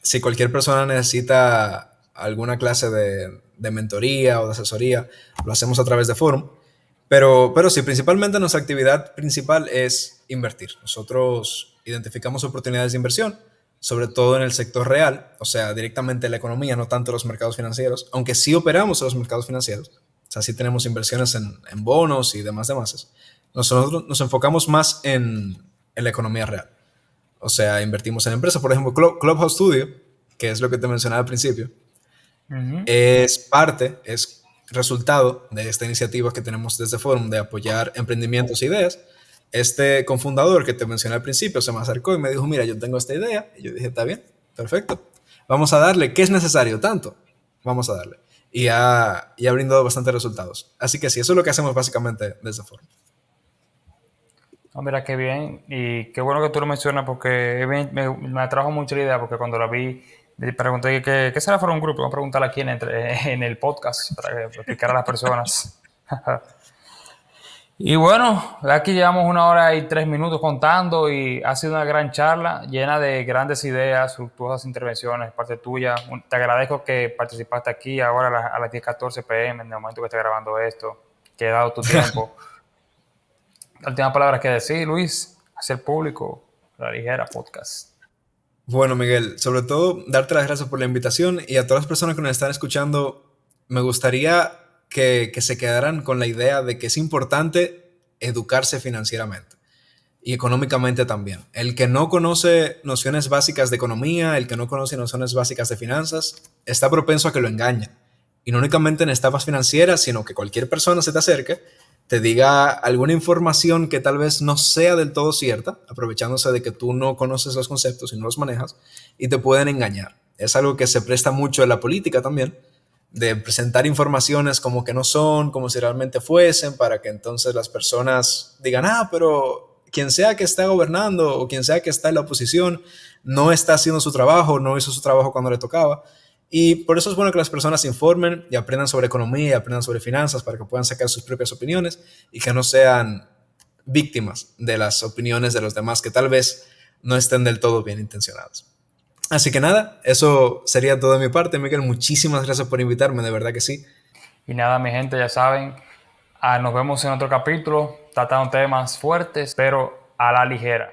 Si cualquier persona necesita alguna clase de mentoría o de asesoría, lo hacemos a través de Forum. Pero sí, principalmente nuestra actividad principal es invertir. Nosotros identificamos oportunidades de inversión, sobre todo en el sector real, o sea, directamente en la economía, no tanto en los mercados financieros, aunque sí operamos en los mercados financieros. O sea, sí tenemos inversiones en bonos y demás. Nosotros nos enfocamos más en la economía real. O sea, invertimos en empresas. Por ejemplo, Clubhouse Studio, que es lo que te mencionaba al principio, Ujú. es resultado de esta iniciativa que tenemos desde Forum de apoyar emprendimientos e ideas. Este cofundador que te mencioné al principio se me acercó y me dijo, mira, yo tengo esta idea. Y yo dije, está bien, perfecto. Vamos a darle. ¿Qué es necesario? Tanto. Vamos a darle. Y ha brindado bastantes resultados. Así que sí, eso es lo que hacemos básicamente desde Forum. No, mira qué bien y qué bueno que tú lo mencionas porque me atrajo mucho la idea porque cuando la vi me pregunté qué será para un grupo. Vamos a preguntarle aquí en el podcast para que explicar a las personas. Y bueno, aquí llevamos 1 hora y 3 minutos contando y ha sido una gran charla llena de grandes ideas, fructuosas intervenciones, parte tuya. Te agradezco que participaste aquí ahora a las 10:14 p.m. en el momento que esté grabando esto, que he dado tu tiempo. La última palabra que decir, Luis, hacer público La Ligera Podcast. Bueno, Miguel, sobre todo darte las gracias por la invitación y a todas las personas que nos están escuchando, me gustaría que se quedaran con la idea de que es importante educarse financieramente y económicamente también. El que no conoce nociones básicas de economía, el que no conoce nociones básicas de finanzas, está propenso a que lo engañen. Y no únicamente en estafas financieras, sino que cualquier persona se te acerque, te diga alguna información que tal vez no sea del todo cierta, aprovechándose de que tú no conoces los conceptos y no los manejas, y te pueden engañar. Es algo que se presta mucho en la política también, de presentar informaciones como que no son, como si realmente fuesen, para que entonces las personas digan, ah, pero quien sea que está gobernando o quien sea que está en la oposición no está haciendo su trabajo, no hizo su trabajo cuando le tocaba. Y por eso es bueno que las personas se informen y aprendan sobre economía y aprendan sobre finanzas para que puedan sacar sus propias opiniones y que no sean víctimas de las opiniones de los demás que tal vez no estén del todo bien intencionados. Así que nada, eso sería todo de mi parte, Miguel. Muchísimas gracias por invitarme, de verdad que sí. Y nada, mi gente, ya saben, nos vemos en otro capítulo, tratando temas fuertes, pero a la ligera.